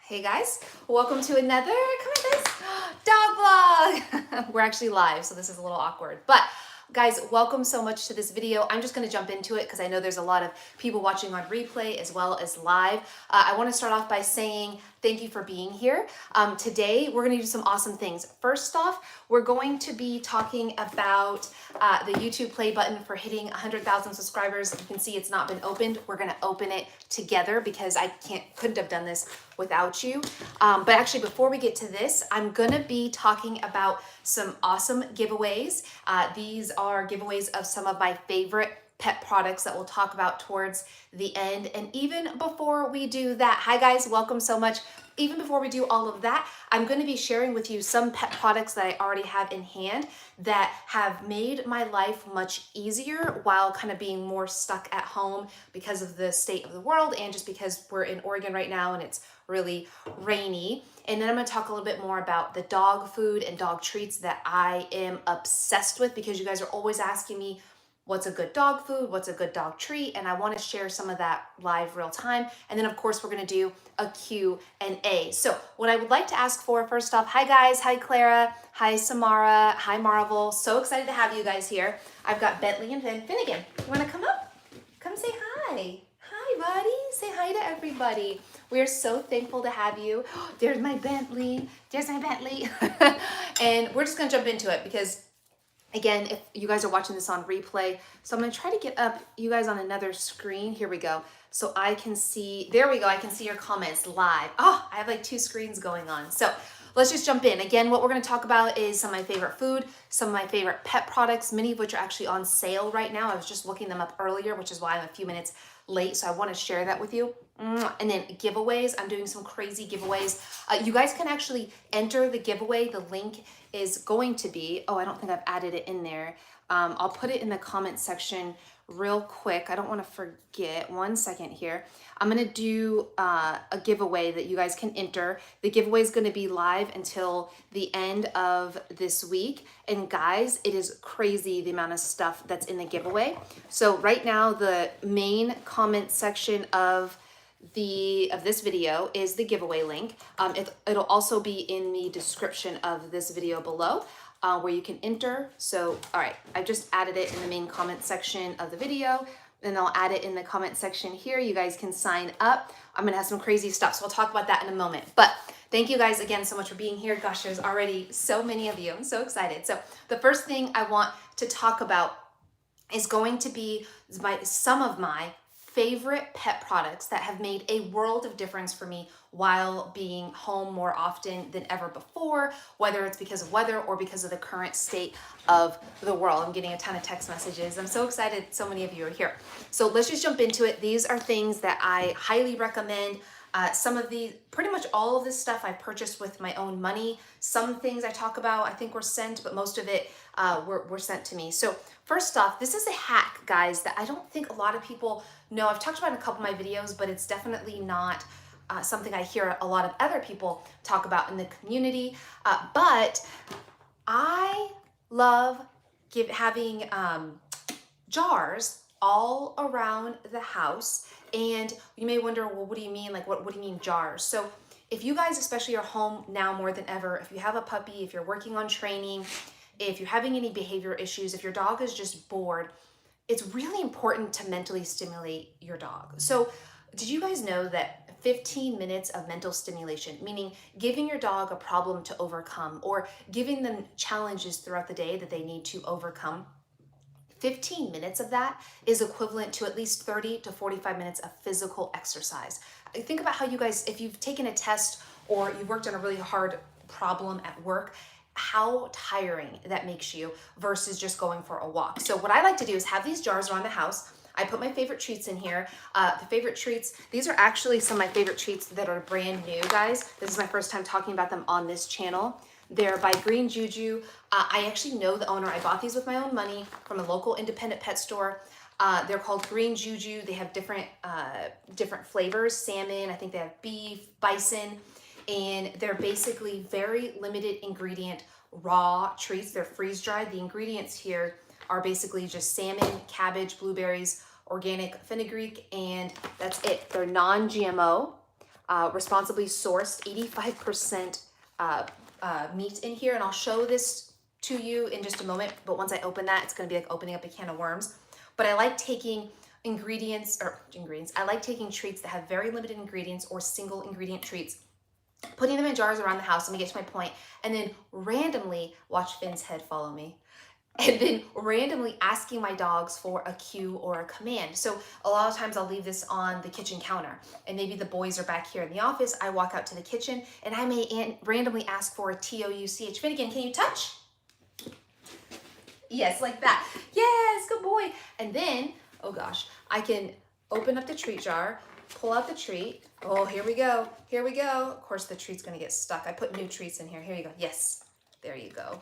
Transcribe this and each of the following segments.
Hey guys, welcome to another, come on guys, dog vlog. We're actually live, so this is a little awkward. But guys, welcome so much to this video. I'm just gonna jump into it because I know there's a lot of people watching on replay as well as live. I wanna start off by saying thank you for being here. Today, we're gonna do some awesome things. First off, we're going to be talking about the YouTube play button for hitting 100,000 subscribers. You can see it's not been opened. We're gonna open it together because I couldn't have done this without you. But actually, before we get to this, I'm gonna be talking about some awesome giveaways. These are giveaways of some of my favorite pet products that we'll talk about towards the end. And even before we do that, hi guys, welcome so much. Even before we do all of that, I'm going to be sharing with you some pet products that I already have in hand that have made my life much easier while kind of being more stuck at home because of the state of the world and just because we're in Oregon right now and it's really rainy. And then I'm going to talk a little bit more about the dog food and dog treats that I am obsessed with because you guys are always asking me, what's a good dog food? What's a good dog treat? And I want to share some of that live real time. And then of course, we're going to do a Q&A. So what I would like to ask for first off, hi guys, hi Clara, hi Samara, hi Marvel. So excited to have you guys here. I've got Bentley and Finnegan. You want to come up? Come say hi. Hi, buddy. Say hi to everybody. We are so thankful to have you. There's my Bentley. There's my Bentley. And we're just going to jump into it because again, if you guys are watching this on replay, so I'm going to try to get up you guys on another screen. Here we go. So I can see, there we go. I can see your comments live. Oh, I have like two screens going on. So let's just jump in. Again, what we're going to talk about is some of my favorite food, some of my favorite pet products, many of which are actually on sale right now. I was just looking them up earlier, which is why I'm a few minutes late. So I want to share that with you. And then giveaways. I'm doing some crazy giveaways. You guys can actually enter the giveaway. The link is going to be, oh, I don't think I've added it in there. I'll put it in the comment section real quick. I don't want to forget. 1 second here. I'm going to do a giveaway that you guys can enter. The giveaway is going to be live until the end of this week. And guys, it is crazy the amount of stuff that's in the giveaway. So right now, the main comment section of this video is the giveaway link. It'll also be in the description of this video below where you can enter. So, all right, I just added it in the main comment section of the video, and I'll add it in the comment section here. You guys can sign up. I'm gonna have some crazy stuff, so we'll talk about that in a moment. But thank you guys again so much for being here. Gosh, there's already so many of you. I'm so excited. So the first thing I want to talk about is going to be some of my favorite pet products that have made a world of difference for me while being home more often than ever before, whether it's because of weather or because of the current state of the world. I'm getting a ton of text messages. I'm so excited so many of you are here. So let's just jump into it. These are things that I highly recommend. Some of the, pretty much all of this stuff I purchased with my own money. Some things I talk about I think were sent, but most of it were sent to me. So first off, this is a hack, guys, that I don't think a lot of people know. I've talked about in a couple of my videos, but it's definitely not something I hear a lot of other people talk about in the community. But I love having jars all around the house. And you may wonder, well, what do you mean? Like, what do you mean jars? So if you guys especially are home now more than ever, if you have a puppy, if you're working on training, if you're having any behavior issues, if your dog is just bored, it's really important to mentally stimulate your dog. So did you guys know that 15 minutes of mental stimulation, meaning giving your dog a problem to overcome or giving them challenges throughout the day that they need to overcome, 15 minutes of that is equivalent to at least 30 to 45 minutes of physical exercise. Think about how you guys, if you've taken a test or you've worked on a really hard problem at work, how tiring that makes you versus just going for a walk. So what I like to do is have these jars around the house. I put my favorite treats in here. The favorite treats, these are actually some of my favorite treats that are brand new, guys. This is my first time talking about them on this channel. They're by Green Juju. I actually know the owner. I bought these with my own money from a local independent pet store. They're called Green Juju. They have different flavors, salmon, I think they have beef, bison, and they're basically very limited ingredient raw treats. They're freeze dried. The ingredients here are basically just salmon, cabbage, blueberries, organic fenugreek, and that's it. They're non-GMO. responsibly sourced, 85% meat in here. And I'll show this to you in just a moment. But once I open that, it's going to be like opening up a can of worms. But I like taking I like taking treats that have very limited ingredients or single ingredient treats, putting them in jars around the house. Let me get to my point. And then randomly, watch Finn's head follow me. And then randomly asking my dogs for a cue or a command. So a lot of times I'll leave this on the kitchen counter, and maybe the boys are back here in the office. I walk out to the kitchen and I may randomly ask for a TOUCH. Finnegan, can you touch? Yes, like that. Yes, good boy. And then, oh gosh, I can open up the treat jar, pull out the treat. Oh, here we go. Here we go. Of course, the treat's gonna get stuck. I put new treats in here. Here you go. Yes, there you go.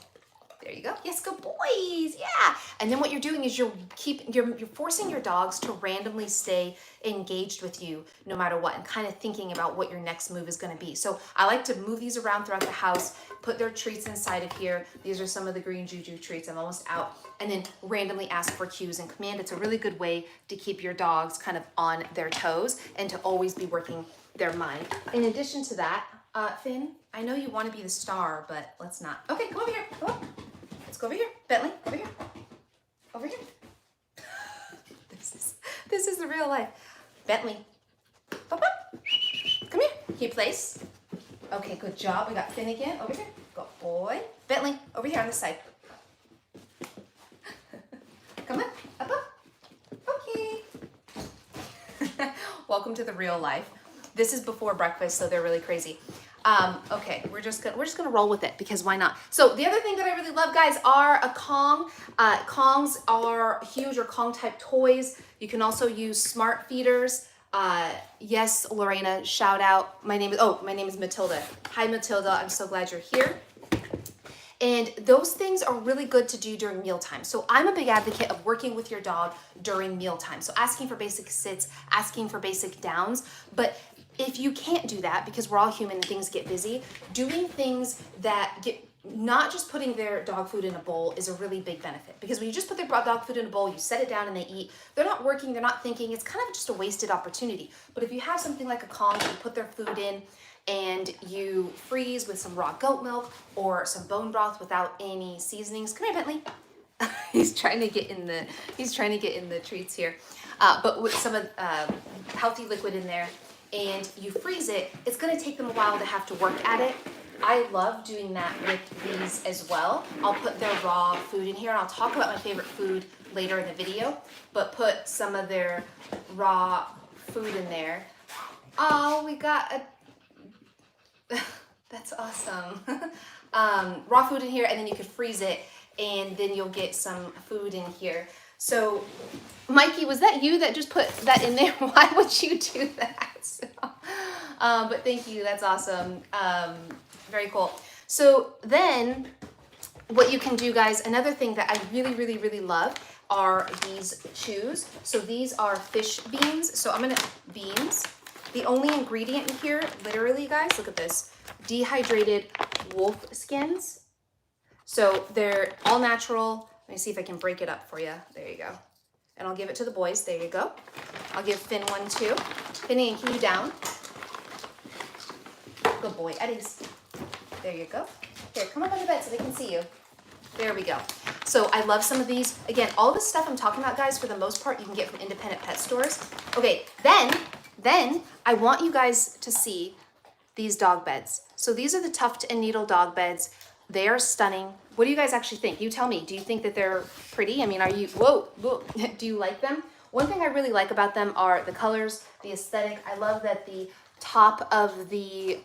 There you go. Yes, good boys. Yeah. And then what you're doing is you're forcing your dogs to randomly stay engaged with you no matter what, and kind of thinking about what your next move is going to be. So I like to move these around throughout the house, put their treats inside of here. These are some of the green juju treats. I'm almost out. And then randomly ask for cues and command. It's a really good way to keep your dogs kind of on their toes and to always be working their mind. In addition to that, Finn, I know you want to be the star, but let's not. Okay, come over here. Come on. Let's go over here. Bentley, over here. Over here. This is the real life. Bentley. Papa. Come here. Can you place? Okay, good job. We got Finn again. Over here. Good boy. Bentley, over here on this side. Come on. Up. Okay. Welcome to the real life. This is before breakfast, so they're really crazy. Okay, we're just gonna roll with it because why not? So the other thing that I really love, guys, are a Kong. Kongs are huge, or Kong type toys. You can also use smart feeders. Yes, Lorena, shout out. My name is Matilda. Hi, Matilda. I'm so glad you're here. And those things are really good to do during mealtime. So I'm a big advocate of working with your dog during mealtime. So asking for basic sits, asking for basic downs, but if you can't do that, because we're all human and things get busy, doing things that not just putting their dog food in a bowl is a really big benefit. Because when you just put their dog food in a bowl, you set it down and they eat, they're not working, they're not thinking, it's kind of just a wasted opportunity. But if you have something like a Kong, you put their food in and you freeze with some raw goat milk or some bone broth without any seasonings. Come here, Bentley. He's trying to get in the treats here. But with some of healthy liquid in there, and you freeze it, it's gonna take them a while to have to work at it. I love doing that with these as well. I'll put their raw food in here, and I'll talk about my favorite food later in the video, but put some of their raw food in there. Oh, we got a, that's awesome. Raw food in here, and then you could freeze it, and then you'll get some food in here. So, Mikey, was that you that just put that in there? Why would you do that? So, but thank you, that's awesome. Very cool. So then what you can do, guys, another thing that I really love are these chews. So these are fish beans. So beans. The only ingredient in here, literally, guys, look at this, dehydrated wolf skins. So they're all natural. Let me see if I can break it up for you. There you go. And I'll give it to the boys. There you go. I'll give Finn one too. Finny, can you down? Good boy. Eddie's. There you go. Here, come up on the bed so they can see you. There we go. So I love some of these. Again, all this stuff I'm talking about, guys, for the most part, you can get from independent pet stores. Okay, then I want you guys to see these dog beds. So these are the tuft and needle dog beds. They are stunning. What do you guys actually think? You tell me. Do you think that they're pretty? I mean, are you, whoa, do you like them? One thing I really like about them are the colors, the aesthetic. I love that the top of the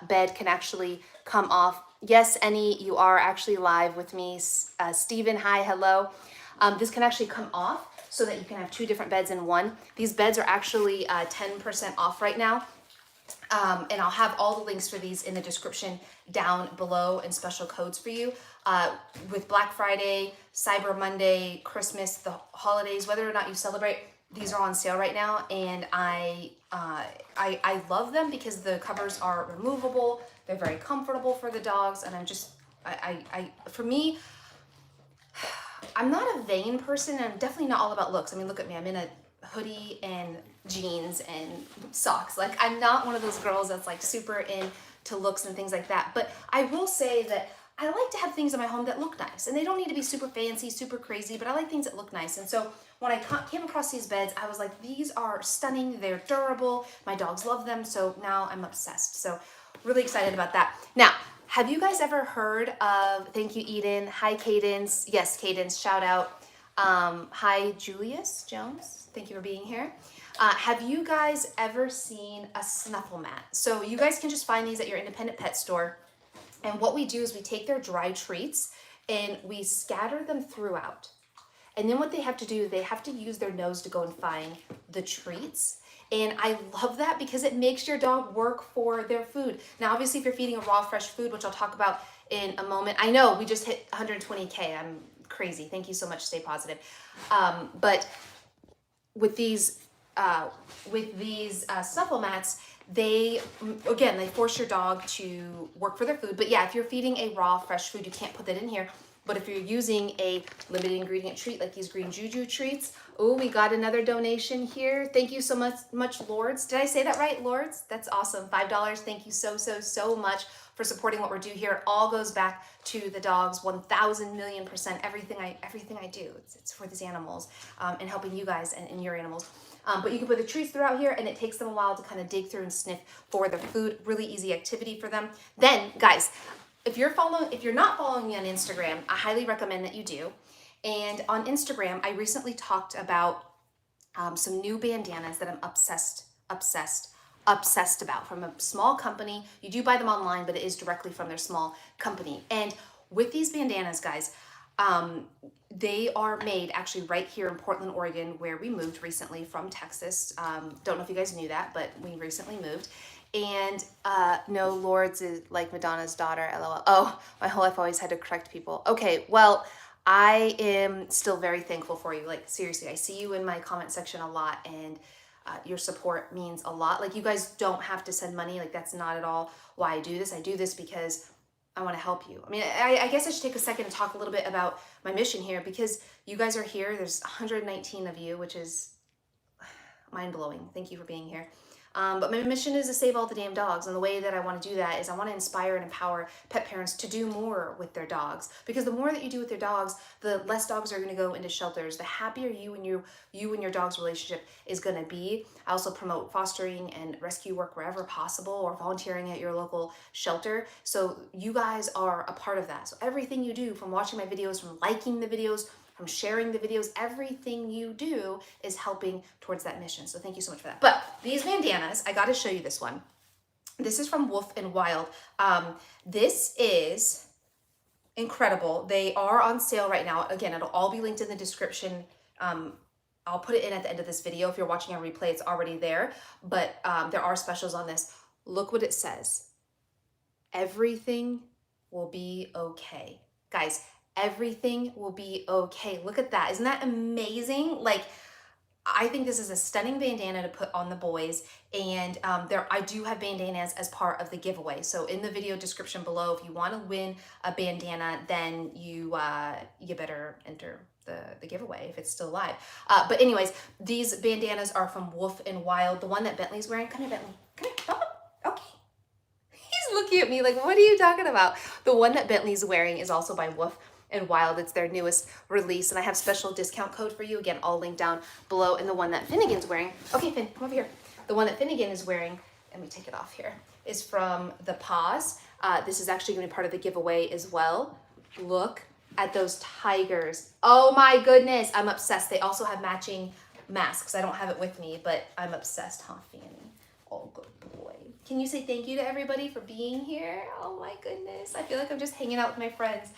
bed can actually come off. Yes, Annie, you are actually live with me. Steven, hi, hello. This can actually come off so that you can have two different beds in one. These beds are actually 10% off right now. And I'll have all the links for these in the description down below, and special codes for you. With Black Friday, Cyber Monday, Christmas, the holidays, whether or not you celebrate, these are on sale right now, and I love them because the covers are removable. They're very comfortable for the dogs, and I'm just, for me, I'm not a vain person, and I'm definitely not all about looks. I mean, look at me. I'm in a hoodie and jeans and socks. Like, I'm not one of those girls that's like super into looks and things like that. But I will say that I like to have things in my home that look nice, and they don't need to be super fancy, super crazy, but I like things that look nice. And so when I came across these beds, I was like, these are stunning. They're durable. My dogs love them. So now I'm obsessed. So really excited about that. Now, have you guys ever heard of, thank you, Eden. Hi, Cadence. Yes, Cadence, shout out. Hi, Julius Jones. Thank you for being here. Have you guys ever seen a Snuffle Mat? So you guys can just find these at your independent pet store. And what we do is we take their dry treats and we scatter them throughout. And then what they have to do, they have to use their nose to go and find the treats. And I love that because it makes your dog work for their food. Now, obviously, if you're feeding a raw, fresh food, which I'll talk about in a moment. I know we just hit 120K. I'm crazy. Thank you so much. Stay positive. But with these Snuffle Mats, they force your dog to work for their food. But yeah, if you're feeding a raw, fresh food, you can't put that in here. But if you're using a limited ingredient treat like these green juju treats, oh, we got another donation here. Thank you so much, Lords. Did I say that right, Lords? That's awesome. $5. Thank you so much for supporting what we're doing here. It all goes back to the dogs, 1,000,000,000%. Everything I do, it's for these animals and helping you guys and your animals. But you can put the treats throughout here, and it takes them a while to kind of dig through and sniff for the food. Really easy activity for them. Then, guys, if you're not following me on Instagram, I highly recommend that you do. And on Instagram, I recently talked about some new bandanas that I'm obsessed about from a small company. You do buy them online, but it is directly from their small company. And with these bandanas, guys, they are made actually right here in Portland, Oregon, where we moved recently from Texas. Don't know if you guys knew that, but we recently moved. And no, Lords is like Madonna's daughter, LOL. Oh, my whole life I always had to correct people. Okay, well, I am still very thankful for you. Like, seriously, I see you in my comment section a lot, and your support means a lot. Like, you guys don't have to send money. Like, that's not at all why I do this. I do this because I want to help you. I mean, I guess I should take a second and talk a little bit about my mission here, because you guys are here. There's 119 of you, which is mind-blowing. Thank you for being here. But my mission is to save all the damn dogs. And the way that I want to do that is I want to inspire and empower pet parents to do more with their dogs. Because the more that you do with their dogs, the less dogs are going to go into shelters. The happier you and your dog's relationship is going to be. I also promote fostering and rescue work wherever possible, or volunteering at your local shelter. So you guys are a part of that. So everything you do, from watching my videos, from liking the videos, from sharing the videos, everything you do is helping towards that mission. So thank you so much for that. But these bandanas, I got to show you this one. This is from Wolf and Wild. This is incredible. They are on sale right now. Again, it'll all be linked in the description. I'll put it in at the end of this video. If you're watching on replay, it's already there. But there are specials on this. Look what it says. Everything will be okay. Guys, everything will be okay. Look at that. Isn't that amazing? Like, I think this is a stunning bandana to put on the boys. And I do have bandanas as part of the giveaway. So in the video description below, if you want to win a bandana, then you better enter the giveaway if it's still live. But anyways, these bandanas are from Wolf and Wild. The one that Bentley's wearing. Come here, Bentley. Come here. Come on. Okay. He's looking at me like, what are you talking about? The one that Bentley's wearing is also by Wolf and Wild. It's their newest release, and I have special discount code for you. Again, all linked down below. And the one that Finnegan's wearing, okay, Finn, come over here. The one that Finnegan is wearing, let me take it off here, is from the Paws. This is actually going to be part of the giveaway as well. Look at those tigers. Oh my goodness, I'm obsessed. They also have matching masks. I don't have it with me, but I'm obsessed, huh, Fanny? Oh, good boy. Can you say thank you to everybody for being here? Oh my goodness. I feel like I'm just hanging out with my friends.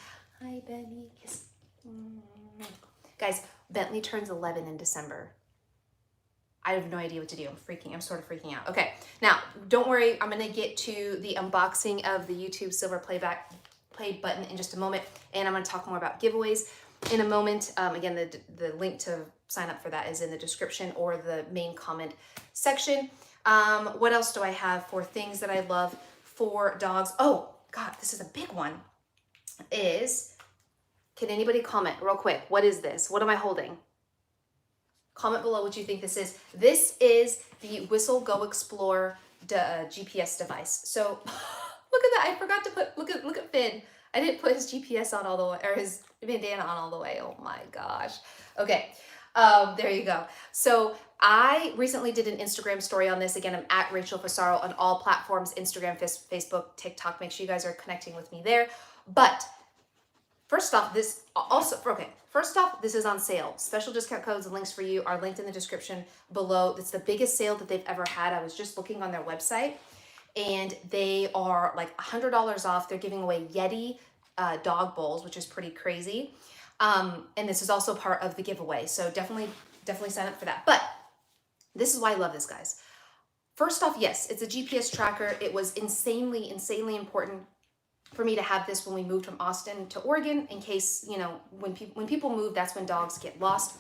Hi, Benny. Kiss. Guys, Bentley turns 11 in December. I have no idea what to do. I'm sort of freaking out. Okay, now, don't worry. I'm going to get to the unboxing of the YouTube Silver Play button in just a moment, and I'm going to talk more about giveaways in a moment. Again, the link to sign up for that is in the description or the main comment section. What else do I have for things that I love for dogs? Oh, God, this is a big one. Can anybody comment real quick? What is this? What am I holding? Comment below what you think this is. This is the Whistle Go Explore GPS device. So look at that. I forgot to put, look at Finn. I didn't put his GPS on all the way, or his bandana on all the way. Oh my gosh. Okay. There you go. So I recently did an Instagram story on this. Again, I'm at Rachel Fasaro on all platforms, Instagram, Facebook, TikTok. Make sure you guys are connecting with me there. But first off, this is on sale. Special discount codes and links for you are linked in the description below. It's the biggest sale that they've ever had. I was just looking on their website and they are like $100 off. They're giving away Yeti dog bowls, which is pretty crazy. And this is also part of the giveaway. So definitely sign up for that. But this is why I love this, guys. First off, yes, it's a GPS tracker. It was insanely important for me to have this when we moved from Austin to Oregon, in case, you know, when people move, that's when dogs get lost.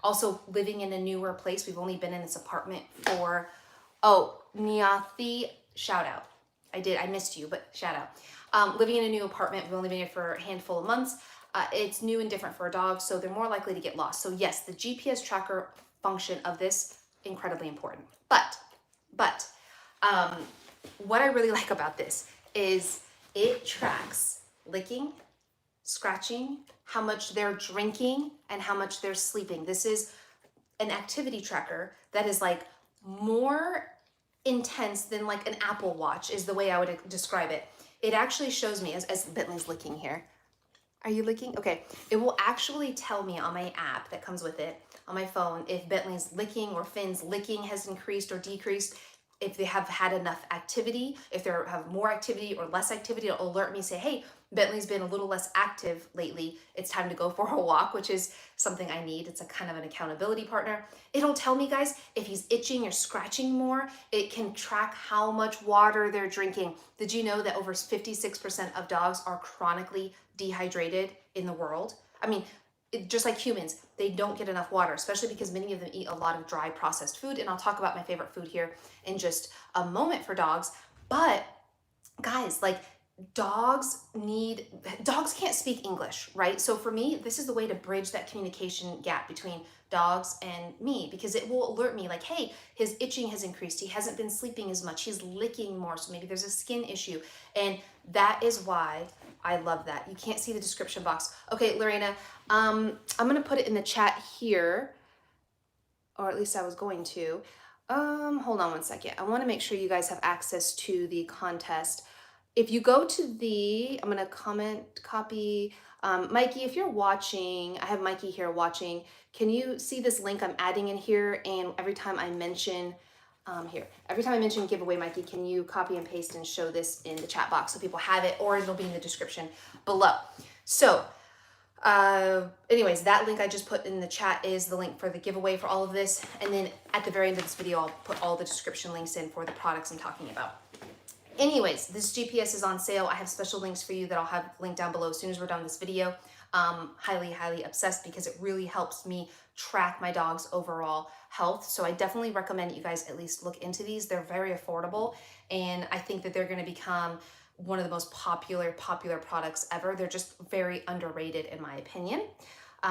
Also, living in a newer place, we've only been in this apartment for, Nyathi, shout out. I missed you, but shout out. Living in a new apartment, we've only been here for a handful of months. It's new and different for a dog, so they're more likely to get lost. So yes, the GPS tracker function of this, incredibly important. But what I really like about this is it tracks licking, scratching, how much they're drinking, and how much they're sleeping. This is an activity tracker that is like more intense than like an Apple Watch is the way I would describe it. It actually shows me, as Bentley's licking here. Are you licking? Okay. It will actually tell me on my app that comes with it, on my phone, if Bentley's licking or Finn's licking has increased or decreased, if they have had enough activity, if they have more activity or less activity. It'll alert me, say, hey, Bentley's been a little less active lately. It's time to go for a walk, which is something I need. It's a kind of an accountability partner. It'll tell me, guys, if he's itching or scratching more. It can track how much water they're drinking. Did you know that over 56% of dogs are chronically dehydrated in the world? I mean, just like humans, they don't get enough water, especially because many of them eat a lot of dry processed food. And I'll talk about my favorite food here in just a moment for dogs. But guys, like dogs can't speak English, right? So for me, this is the way to bridge that communication gap between dogs and me, because it will alert me like, hey, his itching has increased. He hasn't been sleeping as much. He's licking more. So maybe there's a skin issue. And that is why I love that. You can't see the description box. Okay, Lorena, I'm going to put it in the chat here, or at least I was going to. Hold on one second. I want to make sure you guys have access to the contest. If you go to I'm going to copy, Mikey, if you're watching, I have Mikey here watching. Can you see this link I'm adding in here? And every time I mention giveaway, Mikey, can you copy and paste and show this in the chat box so people have it, or it'll be in the description below. So anyways, that link I just put in the chat is the link for the giveaway for all of this. And then at the very end of this video, I'll put all the description links in for the products I'm talking about. Anyways, this GPS is on sale. I have special links for you that I'll have linked down below as soon as we're done this video. Highly obsessed because it really helps me track my dog's overall health. So I definitely recommend you guys at least look into these. They're very affordable, and I think that they're going to become one of the most popular products ever. They're just very underrated in my opinion.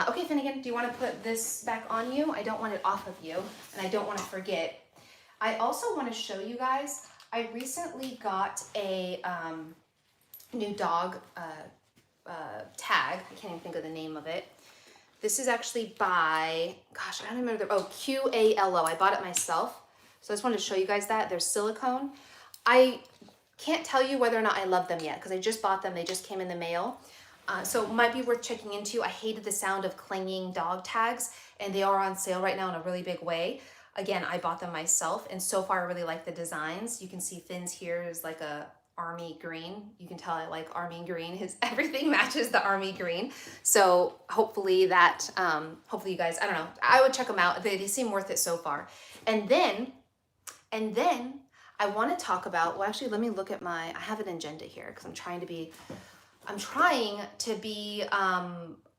Okay, Finnegan, do you want to put this back on you? I don't want it off of you, and I don't want to forget. I also want to show you guys, I recently got a new dog tag. I can't even think of the name of it. This is actually by, gosh, I don't remember, QALO. I bought it myself. So I just wanted to show you guys that. They're silicone. I can't tell you whether or not I love them yet because I just bought them. They just came in the mail. So it might be worth checking into. I hated the sound of clanging dog tags, and they are on sale right now in a really big way. Again, I bought them myself, and so far I really like the designs. You can see Finn's here is like a army green. You can tell I like army green. Everything matches the army green. So hopefully that, hopefully you guys, I don't know, I would check them out. They seem worth it so far. And then I want to talk about, well, actually, let me look at I have an agenda here because I'm trying to be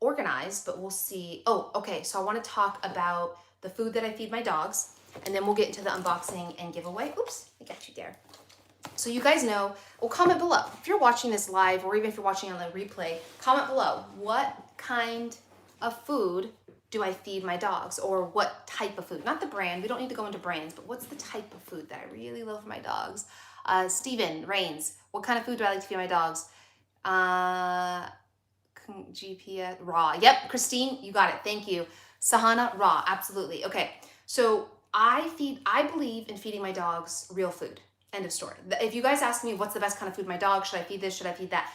organized, but we'll see. Oh, okay. So I want to talk about the food that I feed my dogs, and then we'll get into the unboxing and giveaway. Oops, I got you there. So you guys know, well, comment below. If you're watching this live, or even if you're watching on the replay, comment below. What kind of food do I feed my dogs, or what type of food? Not the brand, we don't need to go into brands, but what's the type of food that I really love for my dogs? Steven Rains, what kind of food do I like to feed my dogs? GPS, raw. Yep, Christine, you got it. Thank you. Sahana, raw. Absolutely. Okay. So I believe in feeding my dogs real food. End of story. If you guys ask me what's the best kind of food my dog, should I feed this, should I feed that?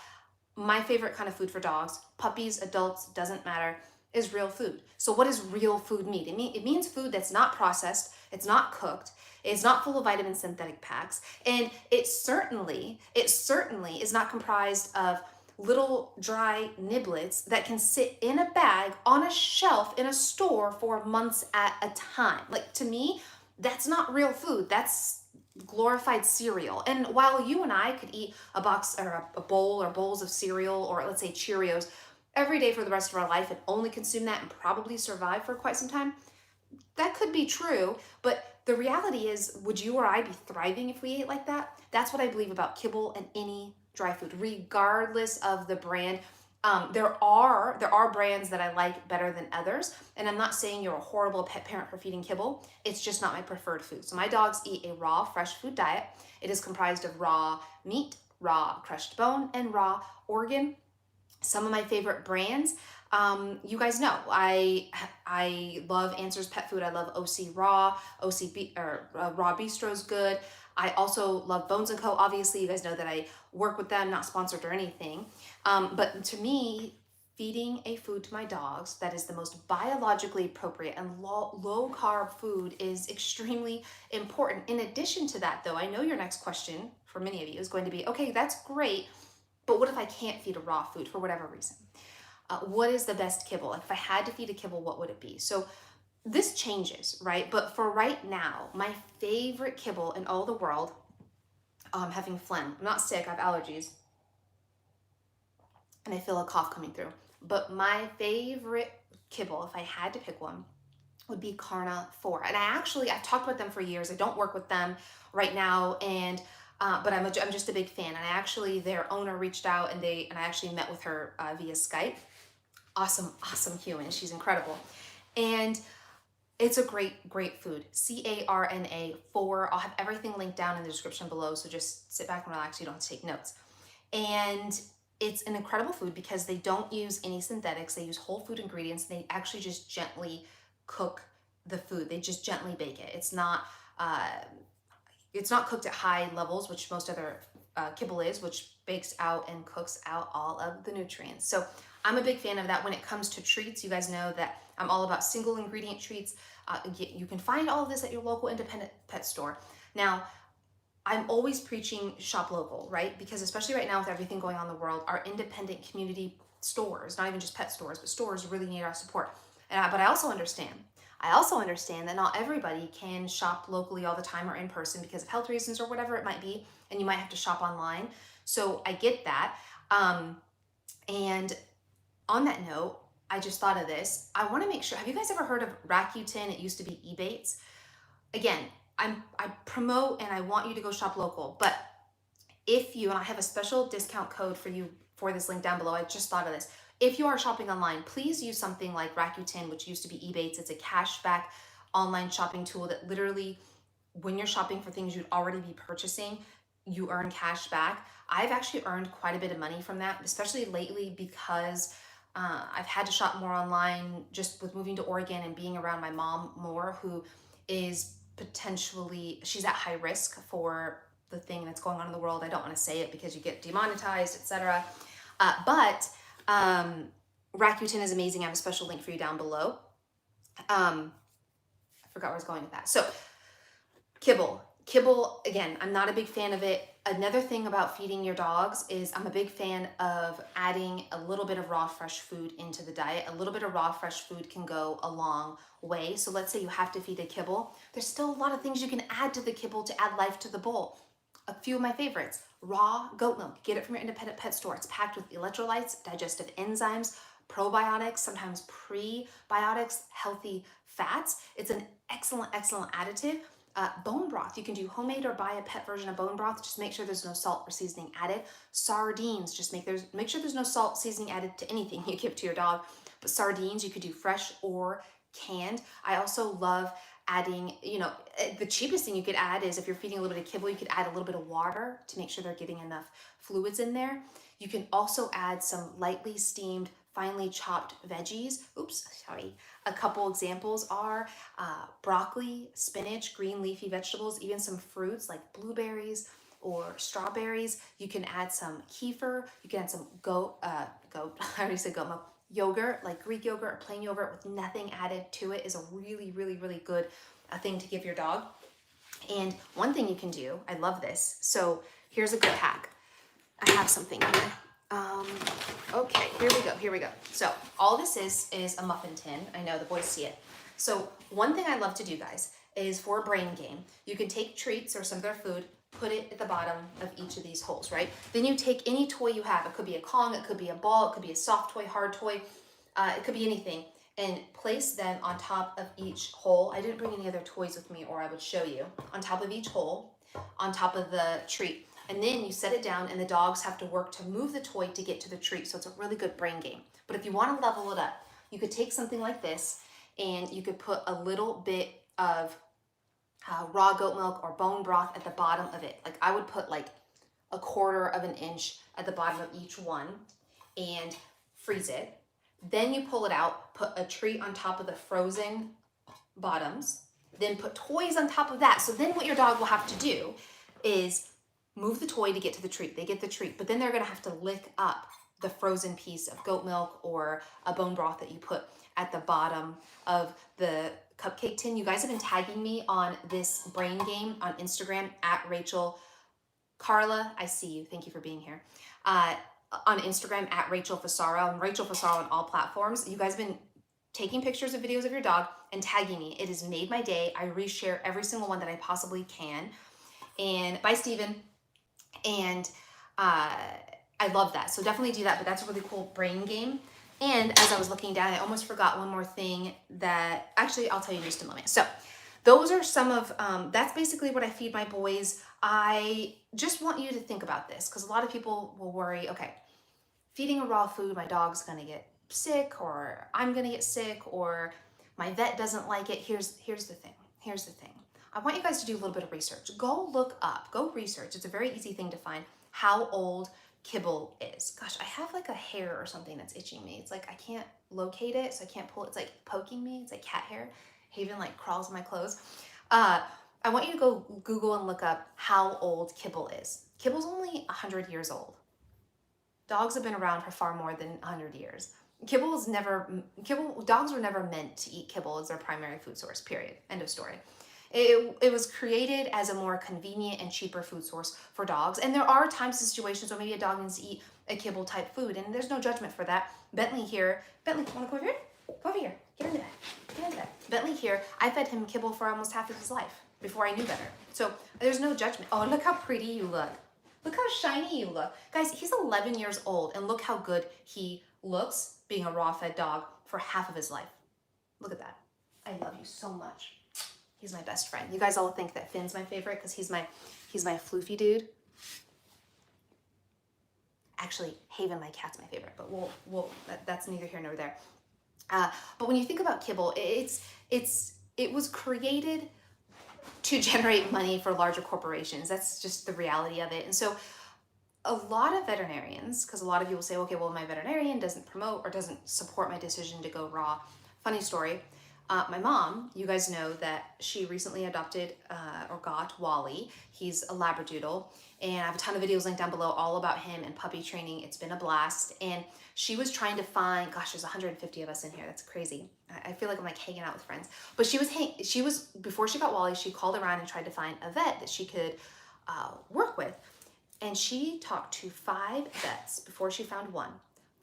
My favorite kind of food for dogs, puppies, adults, doesn't matter, is real food. So what does real food mean? It means food that's not processed, it's not cooked, it's not full of vitamin synthetic packs, and it certainly is not comprised of little dry niblets that can sit in a bag on a shelf in a store for months at a time. Like, to me, that's not real food. That's glorified cereal. And while you and I could eat a box or a bowl or bowls of cereal, or let's say Cheerios, every day for the rest of our life and only consume that and probably survive for quite some time, that could be true. But the reality is, would you or I be thriving if we ate like that? That's what I believe about kibble and any dry food, regardless of the brand. There are brands that I like better than others, and I'm not saying you're a horrible pet parent for feeding kibble. It's just not my preferred food. So my dogs eat a raw, fresh food diet. It is comprised of raw meat, raw crushed bone, and raw organ. Some of my favorite brands, you guys know, I love Answers Pet Food. I love OC Raw, Raw Bistro's good. I also love Bones & Co. Obviously, you guys know that I work with them, not sponsored or anything. But to me, feeding a food to my dogs that is the most biologically appropriate and low carb food is extremely important. In addition to that, though, I know your next question for many of you is going to be, okay, that's great, but what if I can't feed a raw food for whatever reason? What is the best kibble? If I had to feed a kibble, what would it be? So this changes, right? But for right now, my favorite kibble in all the world, having phlegm. I'm not sick, I have allergies, and I feel a cough coming through. But my favorite kibble, if I had to pick one, would be Carna 4. And I've talked about them for years. I don't work with them right now, and but I'm just a big fan. And their owner reached out, and I actually met with her via Skype. Awesome human. She's incredible. And it's a great food. Carna 4. I'll have everything linked down in the description below, so just sit back and relax. You don't have to take notes. And it's an incredible food because they don't use any synthetics. They use whole food ingredients. They actually just gently cook the food. They just gently bake it. It's not cooked at high levels, which most other kibble is, which bakes out and cooks out all of the nutrients. So I'm a big fan of that. When it comes to treats, you guys know that I'm all about single ingredient treats. You can find all of this at your local independent pet store. Now, I'm always preaching shop local, right? Because especially right now with everything going on in the world, our independent community stores, not even just pet stores, but stores really need our support. But I also understand that not everybody can shop locally all the time or in person because of health reasons or whatever it might be, and you might have to shop online. So I get that. And on that note, I just thought of this. I want to make sure, have you guys ever heard of Rakuten? It used to be Ebates. Again, I promote and I want you to go shop local, but if you, and I have a special discount code for you for this link down below, I just thought of this. If you are shopping online, please use something like Rakuten, which used to be Ebates. It's a cashback online shopping tool that literally, when you're shopping for things you'd already be purchasing, you earn cash back. I've actually earned quite a bit of money from that, especially lately because I've had to shop more online just with moving to Oregon and being around my mom more, who is she's at high risk for the thing that's going on in the world. I don't want to say it because you get demonetized, etc. But Rakuten is amazing. I have a special link for you down below. I forgot where I was going with that. So Kibble, again, I'm not a big fan of it. Another thing about feeding your dogs is I'm a big fan of adding a little bit of raw, fresh food into the diet. A little bit of raw, fresh food can go a long way. So let's say you have to feed a kibble. There's still a lot of things you can add to the kibble to add life to the bowl. A few of my favorites: raw goat milk. Get it from your independent pet store. It's packed with electrolytes, digestive enzymes, probiotics, sometimes prebiotics, healthy fats. It's an excellent additive. Bone broth. You can do homemade or buy a pet version of bone broth. Just make sure there's no salt or seasoning added. Sardines. Just make sure there's no salt seasoning added to anything you give to your dog. But sardines, you could do fresh or canned. I also love adding, the cheapest thing you could add is if you're feeding a little bit of kibble, you could add a little bit of water to make sure they're getting enough fluids in there. You can also add some lightly steamed, finely chopped veggies. Oops, sorry. A couple examples are broccoli, spinach, green leafy vegetables, even some fruits like blueberries or strawberries. You can add some kefir. You can add some I already said goat milk. Yogurt, like Greek yogurt or plain yogurt with nothing added to it, is a really, really, really good thing to give your dog. And one thing you can do, I love this. So here's a good hack. I have something here. Okay, here we go. So all this is a muffin tin. I know the boys see it. So one thing I love to do, guys, is for a brain game, you can take treats or some of their food, put it at the bottom of each of these holes, right? Then you take any toy you have. It could be a Kong, it could be a ball, it could be a soft toy, hard toy, it could be anything, and place them on top of each hole. I didn't bring any other toys with me or I would show you. On top of each hole, on top of the treat. And then you set it down and the dogs have to work to move the toy to get to the treat. So it's a really good brain game. But if you want to level it up, you could take something like this and you could put a little bit of raw goat milk or bone broth at the bottom of it. Like I would put like a 1/4 of an inch at the bottom of each one and freeze it. Then you pull it out, put a treat on top of the frozen bottoms, then put toys on top of that. So then what your dog will have to do is move the toy to get to the treat. They get the treat, but then they're gonna have to lick up the frozen piece of goat milk or a bone broth that you put at the bottom of the cupcake tin. You guys have been tagging me on this brain game on Instagram at Rachel. Carla, I see you. Thank you for being here. On Instagram at Rachel Fasaro. I'm Rachel Fasaro on all platforms. You guys have been taking pictures of videos of your dog and tagging me. It has made my day. I reshare every single one that I possibly can. And bye, Steven. And I love that. So definitely do that, but that's a really cool brain game. And as I was looking down, I almost forgot one more thing that, actually, I'll tell you in just a moment. So those are some of, that's basically what I feed my boys. I just want you to think about this because a lot of people will worry, okay, feeding a raw food, my dog's gonna get sick or I'm gonna get sick or my vet doesn't like it. Here's the thing. I want you guys to do a little bit of research. Go look up, go research. It's a very easy thing to find how old Kibble is. Gosh, I have like a hair or something that's itching me. It's like I can't locate it, so I can't pull it. It's like poking me. It's like cat hair. Haven like crawls in my clothes. I want you to go Google and look up how old Kibble is. Kibble's only 100 years old. Dogs have been around for far more than 100 years. Dogs were never meant to eat kibble as their primary food source, period. End of story. It was created as a more convenient and cheaper food source for dogs. And there are times and situations where maybe a dog needs to eat a kibble type food, and there's no judgment for that. Bentley, wanna go over here? Go over here. Get into bed. Bentley here, I fed him kibble for almost half of his life before I knew better. So there's no judgment. Oh, look how pretty you look. Look how shiny you look. Guys, he's 11 years old, and look how good he looks being a raw-fed dog for half of his life. Look at that. I love you so much. He's my best friend. You guys all think that Finn's my favorite because he's my floofy dude. Actually, Haven, my cat's my favorite, but that's neither here nor there. But when you think about kibble, it was created to generate money for larger corporations. That's just the reality of it. And so a lot of veterinarians, because a lot of people say, okay, well, my veterinarian doesn't promote or doesn't support my decision to go raw. Funny story. My mom, you guys know that she recently adopted or got Wally. He's a Labradoodle, and I have a ton of videos linked down below all about him and puppy training. It's been a blast. And she was trying to find, gosh, there's 150 of us in here. That's crazy. I feel like I'm like hanging out with friends. But she was before she got Wally, she called around and tried to find a vet that she could work with. And she talked to 5 vets before she found one.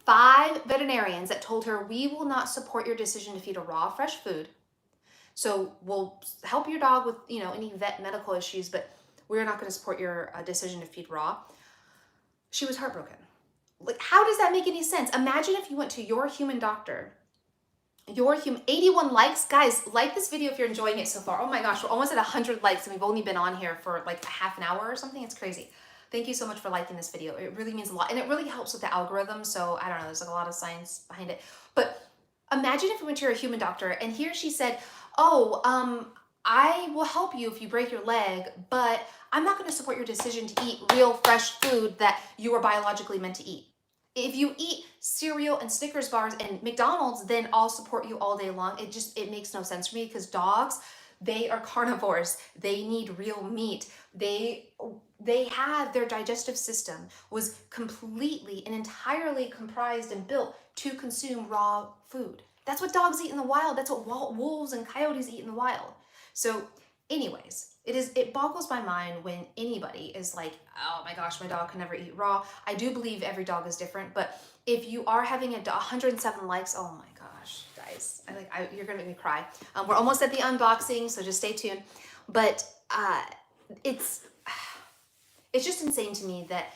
5 veterinarians that told her, we will not support your decision to feed a raw, fresh food. So we'll help your dog with, any vet medical issues, but we're not going to support your decision to feed raw. She was heartbroken. Like, how does that make any sense? Imagine if you went to your human doctor, 81 likes. Guys, like this video if you're enjoying it so far. Oh my gosh, we're almost at 100 likes and we've only been on here for like a half an hour or something. It's crazy. Thank you so much for liking this video. It really means a lot. And it really helps with the algorithm. So I don't know, there's like a lot of science behind it. But imagine if we went to a human doctor and here she said, oh, I will help you if you break your leg, but I'm not going to support your decision to eat real fresh food that you are biologically meant to eat. If you eat cereal and Snickers bars and McDonald's, then I'll support you all day long. It makes no sense for me because dogs, they are carnivores. They need real meat. They have their digestive system was completely and entirely comprised and built to consume raw food. That's what dogs eat in the wild. That's what wolves and coyotes eat in the wild. So anyways, it boggles my mind when anybody is like, oh my gosh, my dog can never eat raw. I do believe every dog is different, but if you are having 107 likes, oh my gosh, guys, you're gonna make me cry. We're almost at the unboxing, so just stay tuned. But it's just insane to me that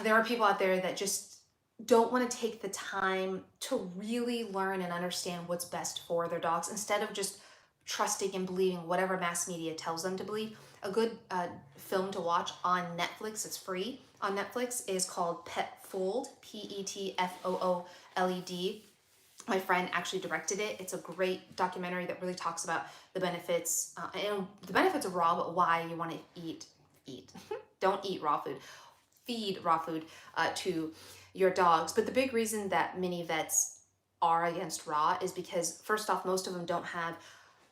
there are people out there that just don't want to take the time to really learn and understand what's best for their dogs instead of just trusting and believing whatever mass media tells them to believe. A good film to watch on Netflix, it's free on Netflix, is called Petfooled, Petfooled. My friend actually directed it. It's a great documentary that really talks about the benefits of raw, but why you want to eat. Don't eat raw food. Feed raw food to your dogs. But the big reason that many vets are against raw is because, first off, most of them don't have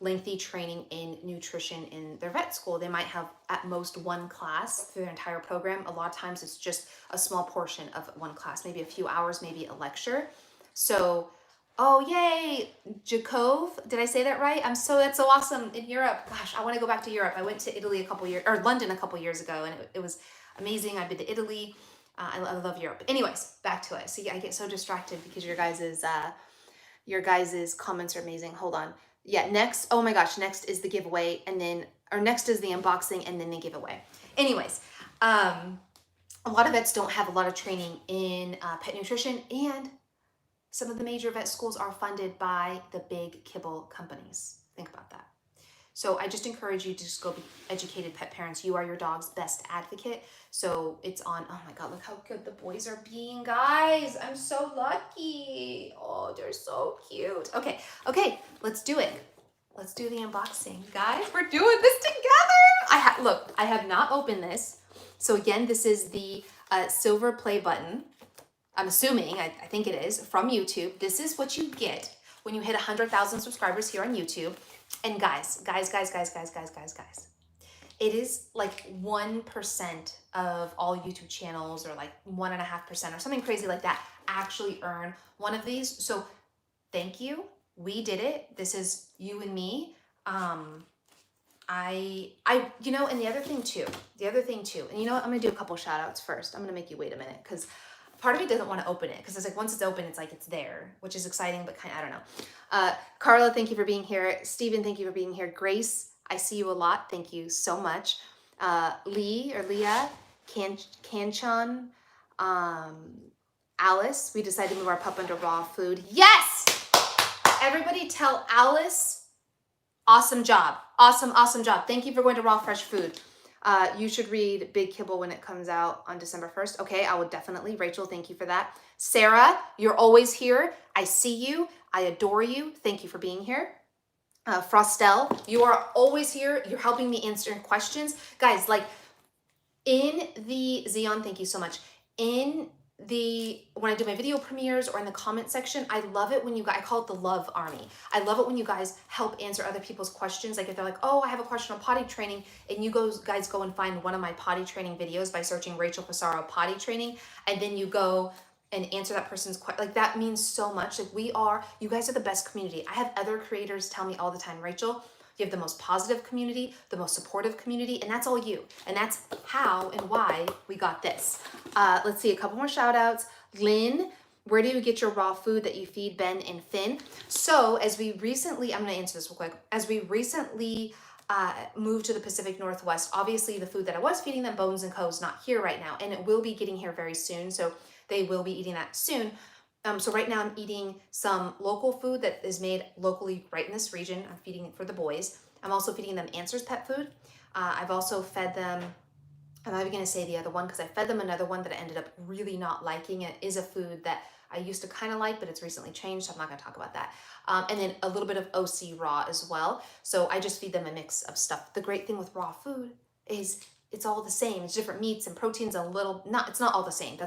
lengthy training in nutrition in their vet school. They might have at most one class through their entire program. A lot of times it's just a small portion of one class, maybe a few hours, maybe a lecture. So, oh yay, Jacob, did I say that right? That's so awesome. In Europe, gosh, I want to go back to Europe. I went to Italy London a couple years ago, and it was amazing. I've been to Italy. I love Europe. Anyways, back to it. See, I get so distracted because your guys's comments are amazing. Hold on. Yeah, next, oh my gosh, next is the giveaway, next is the unboxing, and then the giveaway. Anyways, a lot of vets don't have a lot of training in pet nutrition, and some of the major vet schools are funded by the big Kibble companies. Think about that. So I just encourage you to just go be educated pet parents. You are your dog's best advocate. So it's on, oh my God, look how good the boys are being, guys. I'm so lucky. Oh, they're so cute. Okay, let's do it. Let's do the unboxing. Guys, we're doing this together. Look, I have not opened this. So again, this is the silver play button. I'm assuming, I think it is, from YouTube. This is what you get when you hit 100,000 subscribers here on YouTube. And guys, it is like 1% of all YouTube channels, or like 1.5% or something crazy like that, actually earn one of these. So thank you. We did it. This is you and me. And the other thing too, and you know what, I'm gonna do a couple shout outs first. I'm gonna make you wait a minute because part of me doesn't want to open it because it's like once it's open, it's like it's there, which is exciting, but I don't know. Carla, thank you for being here. Steven, thank you for being here. Grace, I see you a lot. Thank you so much. Leah, Kanchan, Alice, we decided to move our pup under raw food. Yes! Everybody tell Alice, awesome job. Awesome job. Thank you for going to raw fresh food. You should read Big Kibble when it comes out on December 1st. Okay, I will definitely. Rachel, thank you for that. Sarah, you're always here. I see you. I adore you. Thank you for being here. Frostel, you are always here. You're helping me answer questions. Guys, like in the Xeon, thank you so much. When I do my video premieres or in the comment section, I love it when I call it the love army. I love it when you guys help answer other people's questions. Like if they're like, oh, I have a question on potty training, and you guys go and find one of my potty training videos by searching Rachel Passaro potty training, and then you go and answer that person's question. Like that means so much. Like you guys are the best community. I have other creators tell me all the time, Rachel, you have the most positive community, the most supportive community, and that's all you. And that's how and why we got this. Let's see, a couple more shout outs. Lynn, where do you get your raw food that you feed Ben and Finn? So as we recently, I'm gonna answer this real quick. As we recently moved to the Pacific Northwest, obviously the food that I was feeding them, Bones and Co, is not here right now, and it will be getting here very soon. So they will be eating that soon. So right now I'm eating some local food that is made locally right in this region. I'm feeding it for the boys. I'm also feeding them Answers pet food. I've also fed them, I'm not even gonna say the other one because I fed them another one that I ended up really not liking. It is a food that I used to kind of like, but it's recently changed, so I'm not gonna talk about that. And then a little bit of OC raw as well. So I just feed them a mix of stuff. The great thing with raw food is it's all the same. It's different meats and proteins, it's not all the same.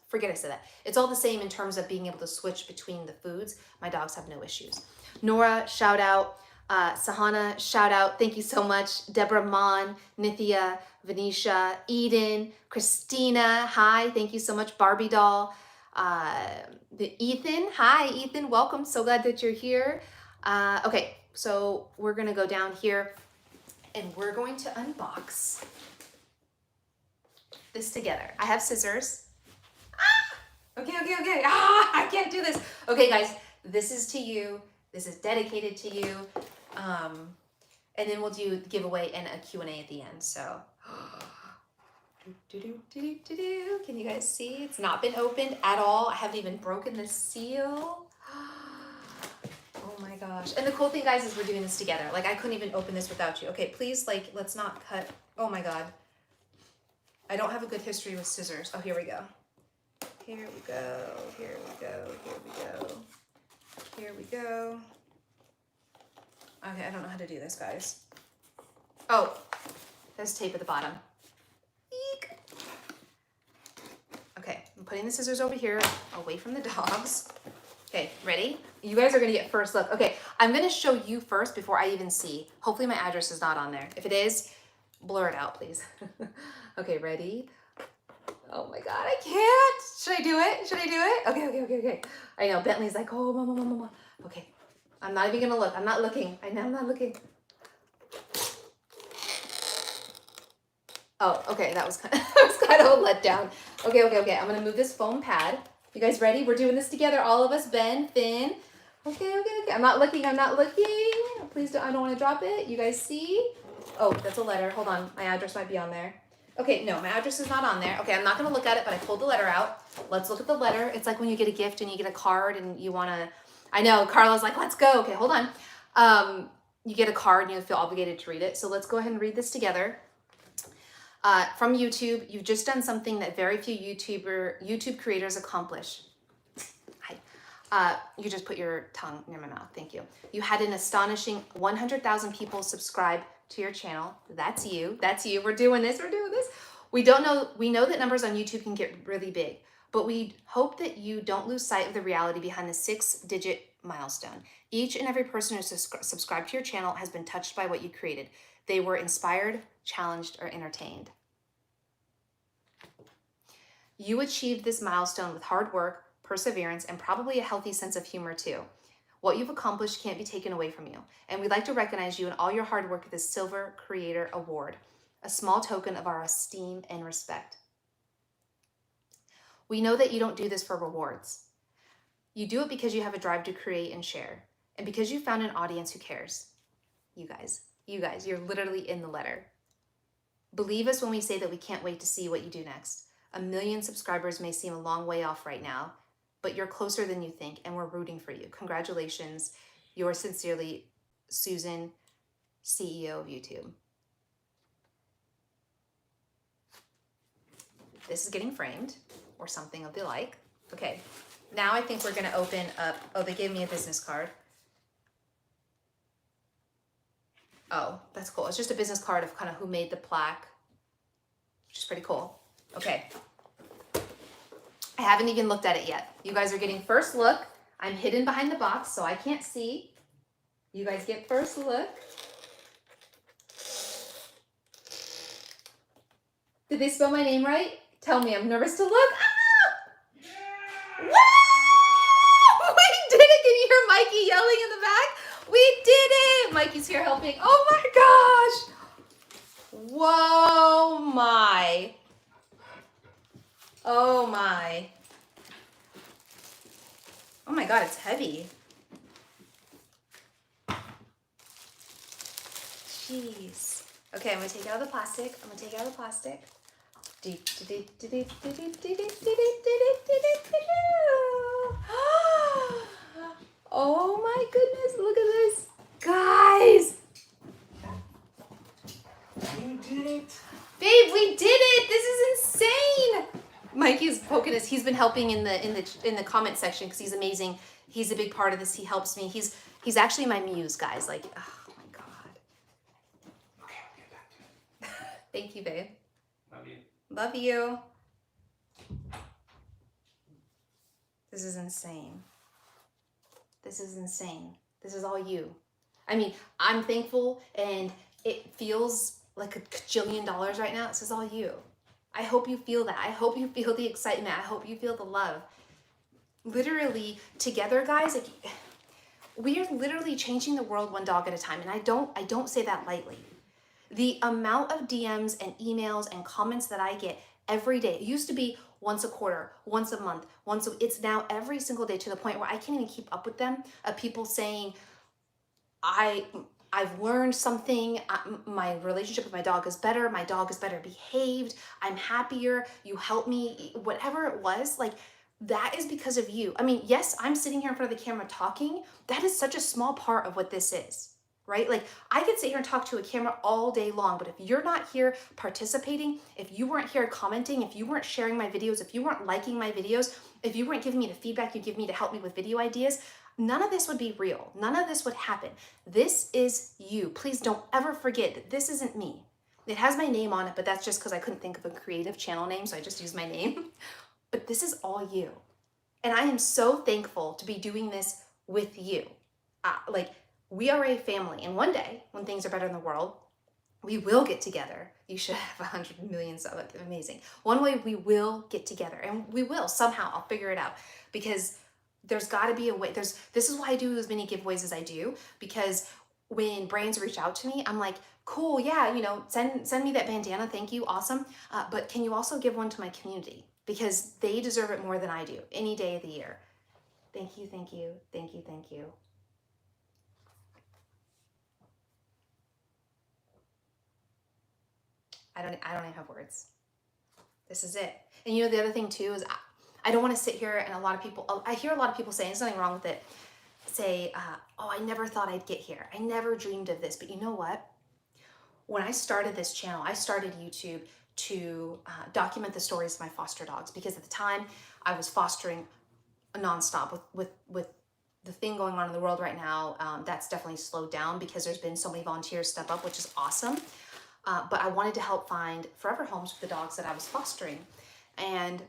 Forget I said that. It's all the same in terms of being able to switch between the foods. My dogs have no issues. Nora, shout out. Sahana, shout out. Thank you so much. Deborah Mon, Nithya, Venetia, Eden, Christina, hi. Thank you so much. Barbie doll. Ethan, hi Ethan, welcome. So glad that you're here. Okay, so we're gonna go down here and we're going to unbox this together. I have scissors. Okay. I can't do this. Okay, guys, this is to you. This is dedicated to you. And then we'll do the giveaway and a Q&A at the end. So, can you guys see? It's not been opened at all. I haven't even broken the seal. Oh my gosh. And the cool thing, guys, is we're doing this together. Like, I couldn't even open this without you. Okay, please, like, let's not cut. Oh my God. I don't have a good history with scissors. Oh, here we go. Here we go. Here we go. Here we go. Here we go. Okay, I don't know how to do this, guys. Oh, there's tape at the bottom. Eek. Okay, I'm putting the scissors over here, away from the dogs. Okay, ready? You guys are gonna get first look. Okay, I'm gonna show you first before I even see. Hopefully my address is not on there. If it is, blur it out, please. Okay, ready? Oh my God, I can't. Should I do it? Should I do it? Okay. I know, Bentley's like, oh, mama. Okay, I'm not even gonna look. I'm not looking. I know I'm not looking. Oh, okay, that was kind of a letdown. Okay. I'm gonna move this foam pad. You guys ready? We're doing this together, all of us. Ben, Finn. Okay. I'm not looking. Please don't, I don't want to drop it. You guys see? Oh, that's a letter. Hold on, my address might be on there. Okay, no, my address is not on there. Okay, I'm not gonna look at it, but I pulled the letter out. Let's look at the letter. It's like when you get a gift and you get a card and you wanna, I know, Carla's like, let's go. Okay, hold on. You get a card and you feel obligated to read it. So let's go ahead and read this together. From YouTube, you've just done something that very few YouTube creators accomplish. Hi. You just put your tongue near my mouth. Thank you. You had an astonishing 100,000 people subscribe to your channel. That's you. We're doing this. We know that numbers on YouTube can get really big, but we hope that you don't lose sight of the reality behind the 6-digit milestone. Each and every person who subscribed to your channel has been touched by what you created. They were inspired, challenged, or entertained. You achieved this milestone with hard work, perseverance, and probably a healthy sense of humor too. What you've accomplished can't be taken away from you, and we'd like to recognize you and all your hard work with this Silver Creator Award, a small token of our esteem and respect. We know that you don't do this for rewards. You do it because you have a drive to create and share, and because you found an audience who cares. You guys, you're literally in the letter. Believe us when we say that we can't wait to see what you do next. 1 million subscribers may seem a long way off right now, but you're closer than you think, and we're rooting for you. Congratulations. Yours sincerely, Susan, CEO of YouTube. This is getting framed, or something of the like. Okay, now I think we're gonna open up, oh, they gave me a business card. Oh, that's cool. It's just a business card of kind of who made the plaque, which is pretty cool. Okay. I haven't even looked at it yet. You guys are getting first look. I'm hidden behind the box, so I can't see. You guys get first look. Did they spell my name right? Tell me, I'm nervous to look. Ah! Woo! We did it! Can you hear Mikey yelling in the back? We did it! Mikey's here helping. Oh my gosh! Whoa my. Oh my. Oh my God, it's heavy. Jeez. Okay, I'm gonna take out the plastic. Oh my goodness, look at this. Guys. You did it. Babe, we did it. This is insane. Mikey's poking goodness, he's been helping in the comment section because he's amazing. He's a big part of this. He helps me. He's actually my muse, guys. Like, oh my god. Okay, I'll get back to it. Thank you, babe. Love you. Love you. This is insane. This is insane. This is all you. I mean, I'm thankful and it feels like $1 kajillion right now. This is all you. I hope you feel that. I hope you feel the excitement. I hope you feel the love. Literally together, guys, like, we are literally changing the world one dog at a time. And I don't say that lightly. The amount of DMs and emails and comments that I get every day, it used to be once a quarter, once a month, it's now every single day to the point where I can't even keep up with them, of people saying, I've learned something, my relationship with my dog is better, my dog is better behaved, I'm happier, you helped me, whatever it was, like, that is because of you. I mean, yes, I'm sitting here in front of the camera talking. That is such a small part of what this is, right? Like, I could sit here and talk to a camera all day long, but if you're not here participating, if you weren't here commenting, if you weren't sharing my videos, if you weren't liking my videos, if you weren't giving me the feedback you give me to help me with video ideas, none of this would be real. None of this would happen. This is you. Please don't ever forget that this isn't me. It has my name on it, but that's just because I couldn't think of a creative channel name, so I just used my name. But this is all you. And I am so thankful to be doing this with you. Like, we are a family. And one day, when things are better in the world, we will get together. You should have 100 million subs. Amazing. One way we will get together. And we will somehow. I'll figure it out. Because there's got to be a way. This is why I do as many giveaways as I do. Because when brands reach out to me, I'm like, cool, yeah, send me that bandana. Thank you. Awesome. But can you also give one to my community? Because they deserve it more than I do any day of the year. Thank you, thank you, thank you, thank you. I don't even have words. This is it. And the other thing too is I don't want to sit here and I hear a lot of people saying, there's nothing wrong with it, say, oh, I never thought I'd get here. I never dreamed of this. But you know what? When I started this channel, I started YouTube to document the stories of my foster dogs, because at the time I was fostering nonstop with the thing going on in the world right now. That's definitely slowed down because there's been so many volunteers step up, which is awesome. But I wanted to help find forever homes for the dogs that I was fostering. And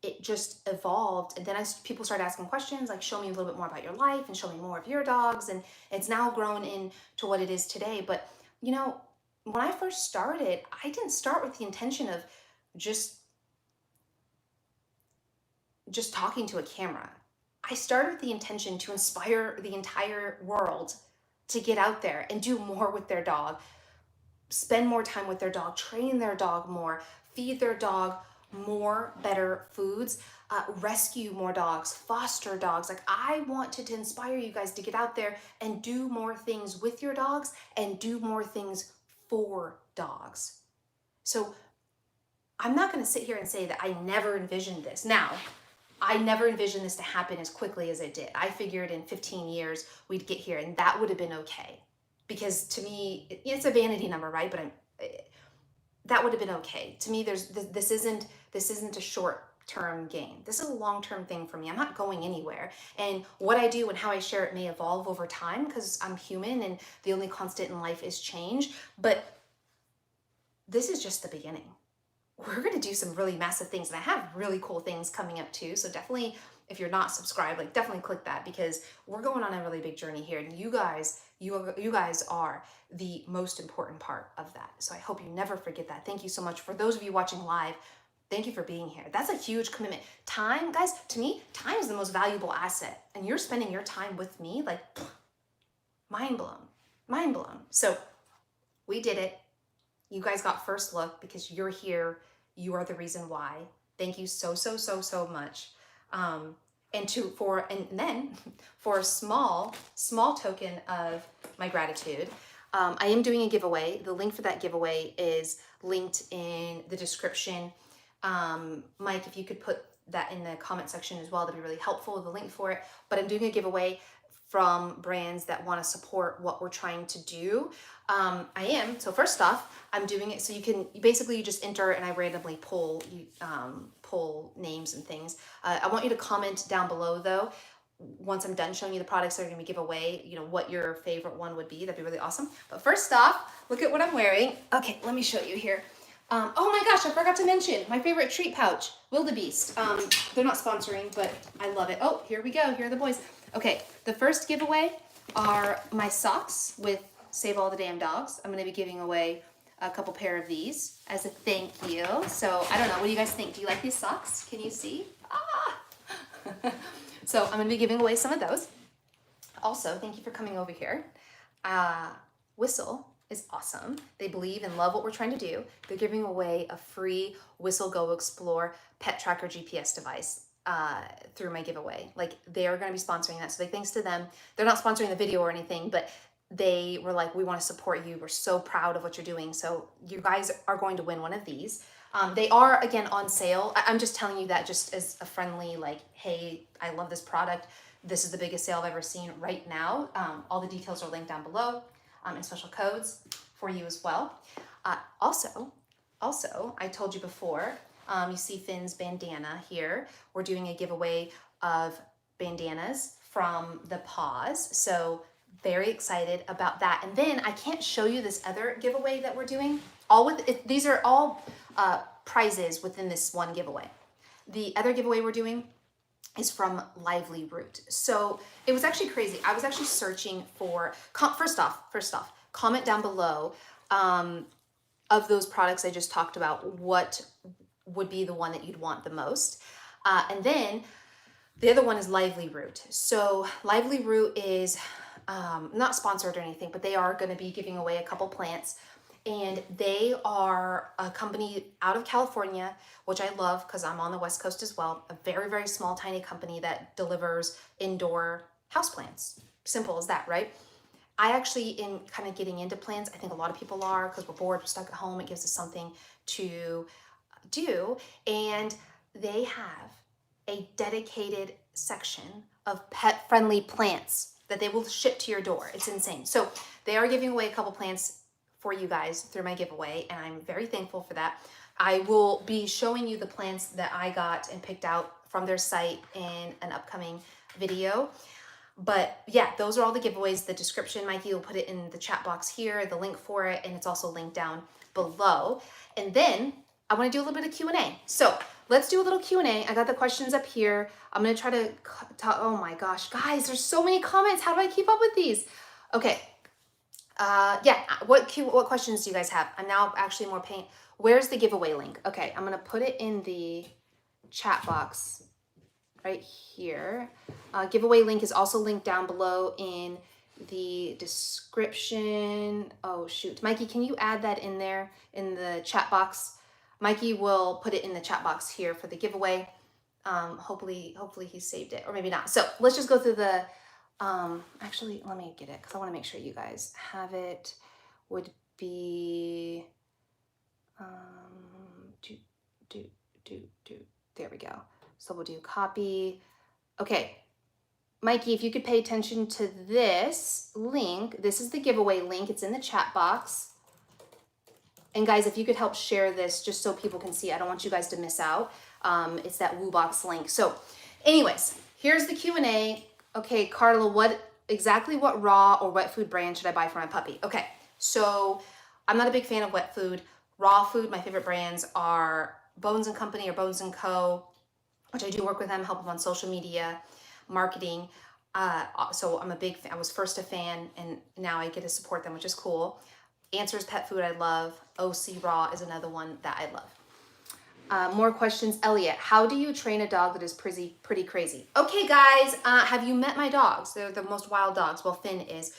it just evolved. And then people started asking questions like, show me a little bit more about your life and show me more of your dogs. And it's now grown into what it is today. But when I first started, I didn't start with the intention of just talking to a camera. I started with the intention to inspire the entire world to get out there and do more with their dog, spend more time with their dog, train their dog more, feed their dog more better foods, rescue more dogs, foster dogs. Like, I wanted to inspire you guys to get out there and do more things with your dogs and do more things for dogs. So I'm not going to sit here and say that I never envisioned this. Now, I never envisioned this to happen as quickly as it did. I figured in 15 years we'd get here, and that would have been okay. Because to me, it's a vanity number, right? But that would have been okay. To me, this isn't a short-term game. This is a long-term thing for me. I'm not going anywhere. And what I do and how I share it may evolve over time, because I'm human and the only constant in life is change. But this is just the beginning. We're going to do some really massive things, and I have really cool things coming up too. So definitely, if you're not subscribed, like, definitely click that, because we're going on a really big journey here, and you guys are the most important part of that. So I hope you never forget that. Thank you so much. For those of you watching live, thank you for being here. That's a huge commitment. Time, guys, to me, time is the most valuable asset, and you're spending your time with me, like, mind blown. So we did it. You guys got first look because you're here. You are the reason why. Thank you so much. And then for a small token of my gratitude, I am doing a giveaway. The link for that giveaway is linked in the description. Mike, if you could put that in the comment section as well. That'd be really helpful, the link for it. But I'm doing a giveaway from brands that want to support what we're trying to do. So first off, I'm doing it so you can, basically you just enter and I randomly pull names and things. I want you to comment down below though, once I'm done showing you the products that are going to be giveaway, you know, what your favorite one would be. That'd be really awesome. But first off, look at what I'm wearing. Okay, let me show you here. Oh my gosh, I forgot to mention my favorite treat pouch, Wildebeest. They're not sponsoring, but I love it. Oh, here we go. Here are the boys. Okay, the first giveaway are my socks with Save All the Damn Dogs. I'm going to be giving away a couple pair of these as a thank you. So I don't know. What do you guys think? Do you like these socks? Can you see? Ah! So I'm going to be giving away some of those. Also, thank you for coming over here. Whistle is awesome. They believe and love what we're trying to do. They're giving away a free Whistle Go Explore pet tracker GPS device through my giveaway. Like, they are going to be sponsoring that. So big thanks to them. They're not sponsoring the video or anything, but they were like, we want to support you. We're so proud of what you're doing. So you guys are going to win one of these. They are, again, on sale. I'm just telling you that just as a friendly, like, hey, I love this product. This is the biggest sale I've ever seen right now. All the details are linked down below, and special codes for you as well. Also, I told you before, you see Finn's bandana here. We're doing a giveaway of bandanas from the paws. So very excited about that. And then I can't show you this other giveaway that we're doing. These are all prizes within this one giveaway. The other giveaway we're doing is from Lively Root. So it was actually crazy. I was actually searching for, first off, comment down below of those products I just talked about, what would be the one that you'd want the most. And then the other one is Lively Root. So Lively Root is not sponsored or anything, but they are going to be giving away a couple plants. And they are a company out of California, which I love because I'm on the West Coast as well. A very, very small, tiny company that delivers indoor houseplants. Simple as that, right? I actually, in kind of getting into plants, I think a lot of people are because we're bored, we're stuck at home. It gives us something to do. And they have a dedicated section of pet-friendly plants that they will ship to your door. It's insane. So they are giving away a couple plants for you guys through my giveaway, and I'm very thankful for that. I will be showing you the plants that I got and picked out from their site in an upcoming video. But yeah, those are all the giveaways. The description, Mikey will put it in the chat box here, the link for it, and it's also linked down below. And then I want to do a little bit of Q&A. So let's do a little Q&A. I got the questions up here. I'm going to try to talk. Oh my gosh, guys, there's so many comments. How do I keep up with these? Okay. What questions do you guys have? I'm now actually more paying. Where's the giveaway link? Okay, I'm going to put it in the chat box right here. Giveaway link is also linked down below in the description. Oh shoot, Mikey, can you add that in there in the chat box? Mikey will put it in the chat box here for the giveaway. Hopefully he saved it, or maybe not. So let's just go through the, actually, let me get it because I want to make sure you guys have it. Would be, there we go. So we'll do copy. Okay, Mikey, if you could pay attention to this link, this is the giveaway link. It's in the chat box. And guys, if you could help share this just so people can see, I don't want you guys to miss out. It's that WooBox link. So anyways, here's the Q&A. Okay, Carla, exactly what raw or wet food brand should I buy for my puppy? Okay, so I'm not a big fan of wet food. Raw food, my favorite brands are Bones & Company or Bones & Co., which I do work with them, help them on social media, marketing. So I'm a big fan. I was first a fan, and now I get to support them, which is cool. Answers Pet Food I love. OC Raw is another one that I love. More questions. Elliot, how do you train a dog that is pretty crazy? Okay, guys, have you met my dogs? They're the most wild dogs. Well, Finn is.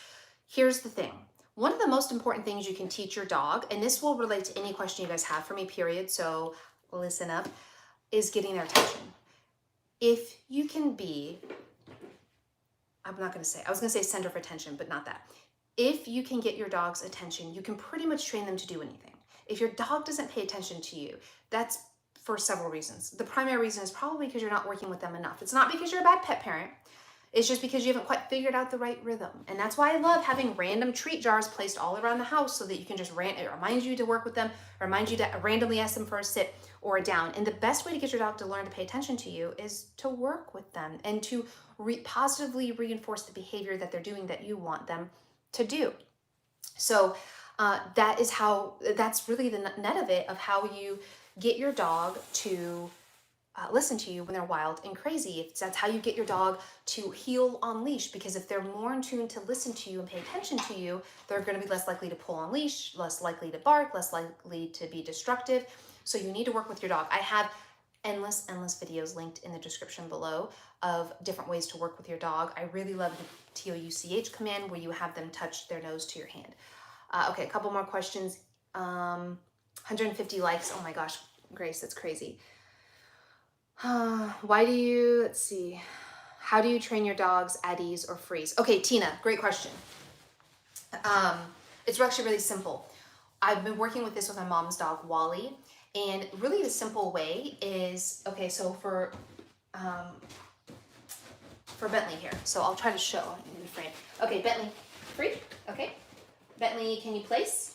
Here's the thing. One of the most important things you can teach your dog, and this will relate to any question you guys have for me, period, so listen up, is getting their attention. If you can be, I was going to say center of attention, but not that. If you can get your dog's attention, you can pretty much train them to do anything. If your dog doesn't pay attention to you, that's for several reasons. The primary reason is probably because you're not working with them enough. It's not because you're a bad pet parent. It's just because you haven't quite figured out the right rhythm. And that's why I love having random treat jars placed all around the house so that you can just it reminds you to work with them, it reminds you to randomly ask them for a sit or a down. And the best way to get your dog to learn to pay attention to you is to work with them and to positively reinforce the behavior that they're doing that you want them to do. So that's really the net of it, of how you get your dog to listen to you when they're wild and crazy. That's how you get your dog to heel on leash, because if they're more in tune to listen to you and pay attention to you, they're going to be less likely to pull on leash, less likely to bark, less likely to be destructive. So you need to work with your dog. I have endless videos linked in the description below of different ways to work with your dog. I really love the TOUCH command where you have them touch their nose to your hand. Okay, a couple more questions. 150 likes. Oh my gosh, Grace, that's crazy. Why do you, let's see, how do you train your dogs at ease or freeze? Okay, Tina, great question. It's actually really simple. I've been working with this with my mom's dog, Wally, and really the simple way is, okay, so for Bentley here, so I'll try to show in the frame. Okay, Bentley, free, okay. Bentley, can you place?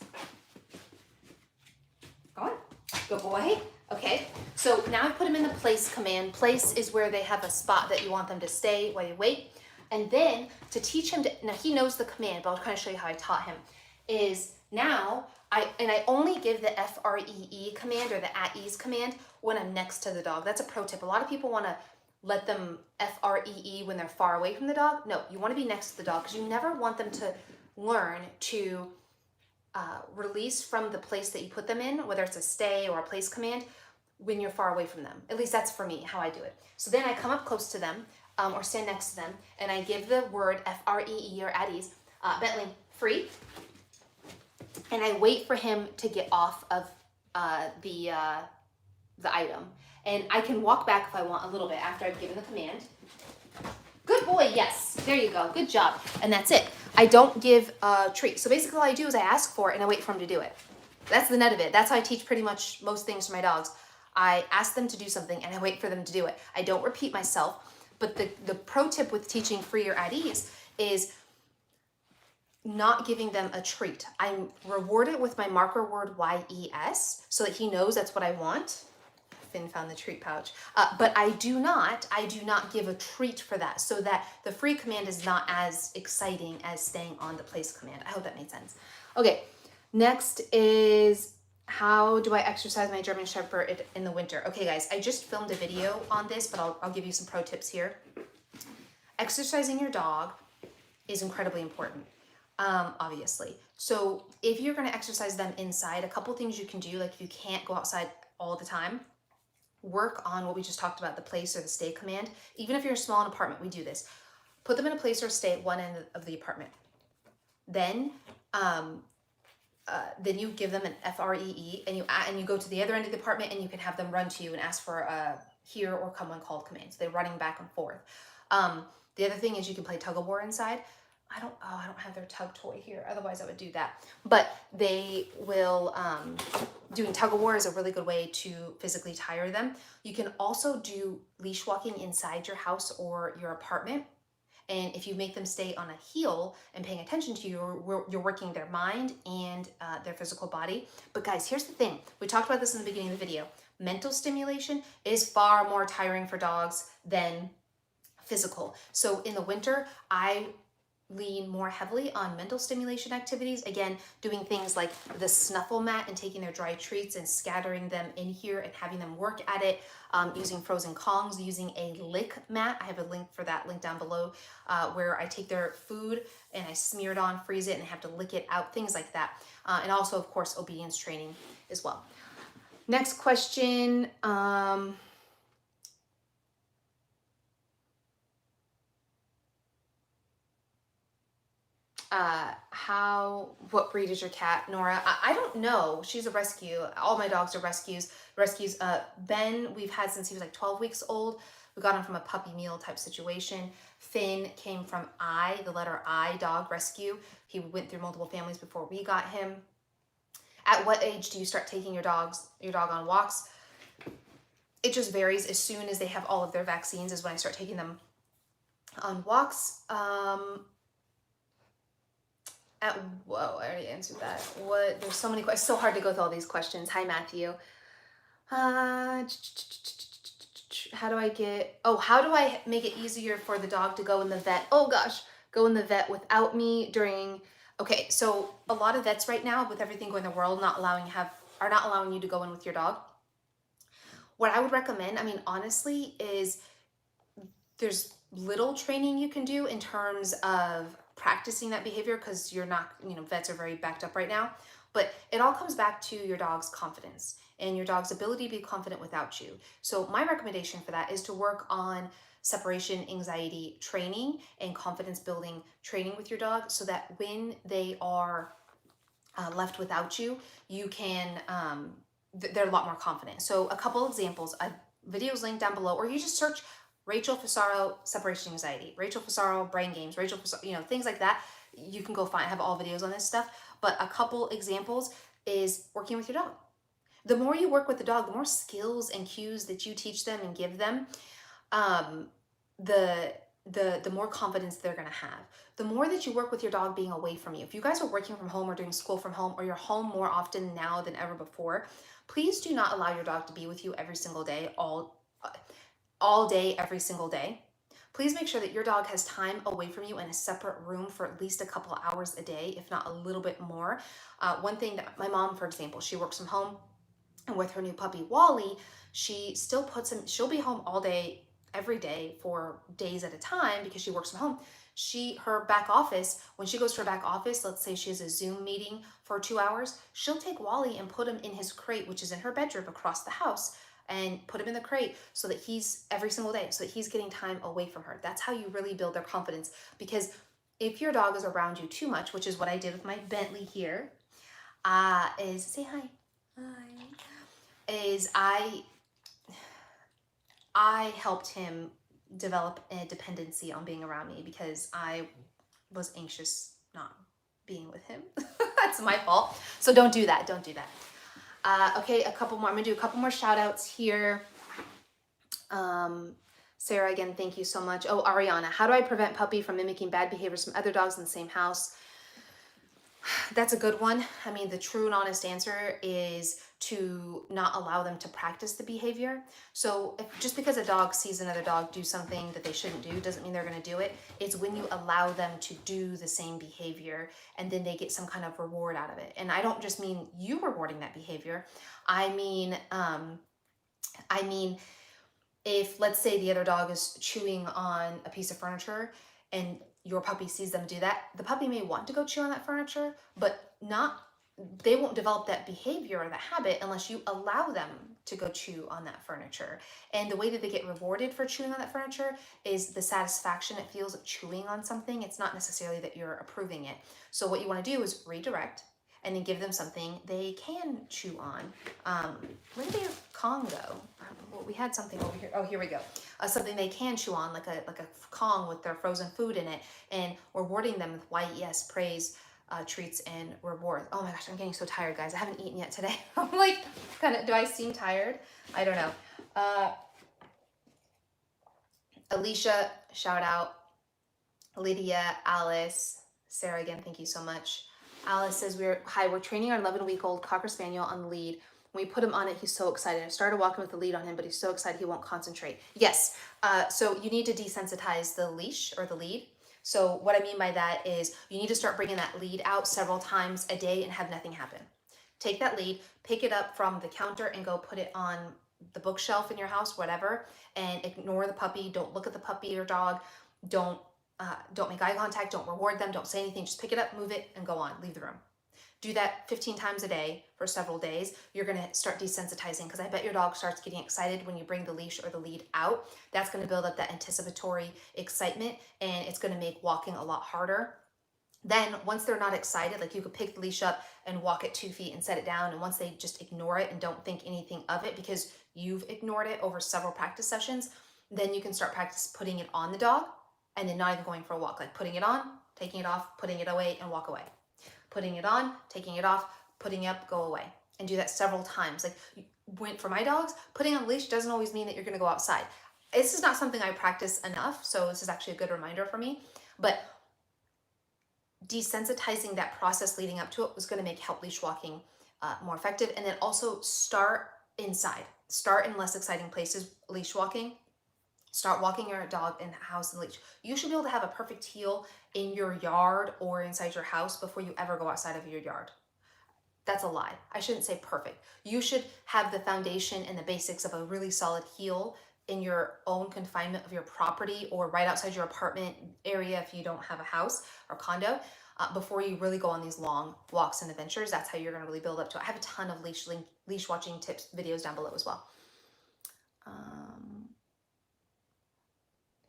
Go on, good boy. Okay, so now I've put him in the place command. Place is where they have a spot that you want them to stay while you wait. And then to teach him to, now he knows the command, but I'll kind of show you how I taught him, is now I only give the FREE command or the at ease command when I'm next to the dog. That's a pro tip. A lot of people want to let them FREE when they're far away from the dog. No, you want to be next to the dog because you never want them to learn to release from the place that you put them in, whether it's a stay or a place command, when you're far away from them. At least that's for me, how I do it. So then I come up close to them or stand next to them and I give the word FREE or at ease, Bentley, free. And I wait for him to get off of the item. And I can walk back if I want a little bit after I've given the command. Good boy, yes, there you go, good job. And that's it. I don't give a treat. So basically all I do is I ask for it and I wait for him to do it. That's the net of it. That's how I teach pretty much most things to my dogs. I ask them to do something and I wait for them to do it. I don't repeat myself, but the pro tip with teaching free or at ease is not giving them a treat. I reward it with my marker word YES so that he knows that's what I want. Finn found the treat pouch. But I do not give a treat for that, so that the free command is not as exciting as staying on the place command. I hope that made sense. Okay, next is how do I exercise my German Shepherd in the winter? Okay guys, I just filmed a video on this, but I'll give you some pro tips here. Exercising your dog is incredibly important, obviously. So if you're gonna exercise them inside, a couple things you can do, like if you can't go outside all the time, work on what we just talked about, the place or the stay command. Even if you're small in an apartment, we do this. Put them in a place or stay at one end of the apartment. Then you give them an FREE and you go to the other end of the apartment and you can have them run to you and ask for a here or come when called command. So they're running back and forth. The other thing is you can play tug of war inside. I don't have their tug toy here. Otherwise I would do that. But they will, doing tug of war is a really good way to physically tire them. You can also do leash walking inside your house or your apartment. And if you make them stay on a heel and paying attention to you, you're working their mind and their physical body. But guys, here's the thing. We talked about this in the beginning of the video. Mental stimulation is far more tiring for dogs than physical. So in the winter, I lean more heavily on mental stimulation activities. Again, doing things like the Snuffle Mat and taking their dry treats and scattering them in here and having them work at it, using frozen Kongs, using a lick mat. I have a link for that link down below where I take their food and I smear it on, freeze it, and have to lick it out, things like that. And also, of course, obedience training as well. Next question. What breed is your cat, Nora? I don't know. She's a rescue. All my dogs are rescues. Ben, we've had since he was like 12 weeks old. We got him from a puppy meal type situation. Finn came from the letter I, dog rescue. He went through multiple families before we got him. At what age do you start taking your dog on walks? it just varies. As soon as they have all of their vaccines is when I start taking them on walks. Whoa, I already answered that. What? There's so many questions. It's so hard to go through all these questions. Hi, Matthew. How do I make it easier for the dog to go in the vet? Oh gosh, go in the vet without me during. Okay, so a lot of vets right now, with everything going in the world, are not allowing you to go in with your dog. What I would recommend, I mean, honestly, is there's little training you can do in terms of practicing that behavior, because you're not, vets are very backed up right now. But it all comes back to your dog's confidence and your dog's ability to be confident without you. So my recommendation for that is to work on separation anxiety training and confidence building training with your dog, so that when they are left without you, you can, they're a lot more confident. So a couple examples, a video's linked down below, or you just search Rachel Fasaro separation anxiety, Rachel Fasaro brain games, Rachel Fasaro, things like that. You can go find, have all videos on this stuff. But a couple examples is working with your dog. The more you work with the dog, the more skills and cues that you teach them and give them, the more confidence they're going to have. The more that you work with your dog being away from you. If you guys are working from home or doing school from home, or you're home more often now than ever before, please do not allow your dog to be with you every single day, all day, every single day. Please make sure that your dog has time away from you in a separate room for at least a couple of hours a day, if not a little bit more. One thing that my mom, for example, she works from home, and with her new puppy, Wally, she still puts him, she'll be home all day, every day for days at a time because she works from home. Her back office, when she goes to her back office, let's say she has a Zoom meeting for 2 hours, she'll take Wally and put him in his crate, which is in her bedroom across the house, and put him in the crate so that he's every single day, so that he's getting time away from her. That's how you really build their confidence. Because if your dog is around you too much, which is what I did with my Bentley here, is say hi. Hi. Is I helped him develop a dependency on being around me because I was anxious not being with him. That's my fault. So don't do that. Don't do that. Okay, a couple more. I'm gonna do a couple more shout outs here. Sarah, again, thank you so much. Oh, Ariana, how do I prevent puppy from mimicking bad behaviors from other dogs in the same house? That's a good one. I mean, the true and honest answer is to not allow them to practice the behavior. So just because a dog sees another dog do something that they shouldn't do doesn't mean they're going to do it. It's when you allow them to do the same behavior and then they get some kind of reward out of it. And I don't just mean you rewarding that behavior. I mean, if let's say the other dog is chewing on a piece of furniture and your puppy sees them do that, the puppy may want to go chew on that furniture, but they won't develop that behavior or that habit unless you allow them to go chew on that furniture. And the way that they get rewarded for chewing on that furniture is the satisfaction it feels of chewing on something. It's not necessarily that you're approving it. So what you want to do is redirect and then give them something they can chew on. Where did their Kong go? Well, we had something over here. Oh, here we go. Something they can chew on, like a Kong with their frozen food in it, and rewarding them with YES, praise, treats, and rewards. Oh my gosh, I'm getting so tired, guys. I haven't eaten yet today. I'm like, do I seem tired? I don't know. Alicia, shout out. Lydia, Alice, Sarah, again, thank you so much. Alice says, we're training our 11-week-old Cocker Spaniel on the lead. When we put him on it, he's so excited. I started walking with the lead on him, but he's so excited he won't concentrate. Yes, so you need to desensitize the leash or the lead. So what I mean by that is you need to start bringing that lead out several times a day and have nothing happen. Take that lead, pick it up from the counter and go put it on the bookshelf in your house, whatever, and ignore the puppy. Don't look at the puppy or dog. Don't make eye contact. Don't reward them. Don't say anything. Just pick it up, move it, and go on. Leave the room. Do that 15 times a day for several days. You're going to start desensitizing, because I bet your dog starts getting excited when you bring the leash or the lead out. That's going to build up that anticipatory excitement, and it's going to make walking a lot harder. Then once they're not excited, like you could pick the leash up and walk it 2 feet and set it down. And once they just ignore it and don't think anything of it because you've ignored it over several practice sessions, then you can start putting it on the dog and then not even going for a walk, like putting it on, taking it off, putting it away, and walk away. Putting it on, taking it off, putting it up, go away. And do that several times. Like for my dogs, putting on a leash doesn't always mean that you're going to go outside. This is not something I practice enough, so this is actually a good reminder for me. But desensitizing that process leading up to it was going to make help leash walking more effective. And then also start inside. Start in less exciting places, leash walking. Start walking your dog in the house and leash. You should be able to have a perfect heel in your yard or inside your house before you ever go outside of your yard. That's a lie. I shouldn't say perfect. You should have the foundation and the basics of a really solid heel in your own confinement of your property or right outside your apartment area if you don't have a house or condo before you really go on these long walks and adventures. That's how you're going to really build up to it. I have a ton of leash watching tips videos down below as well.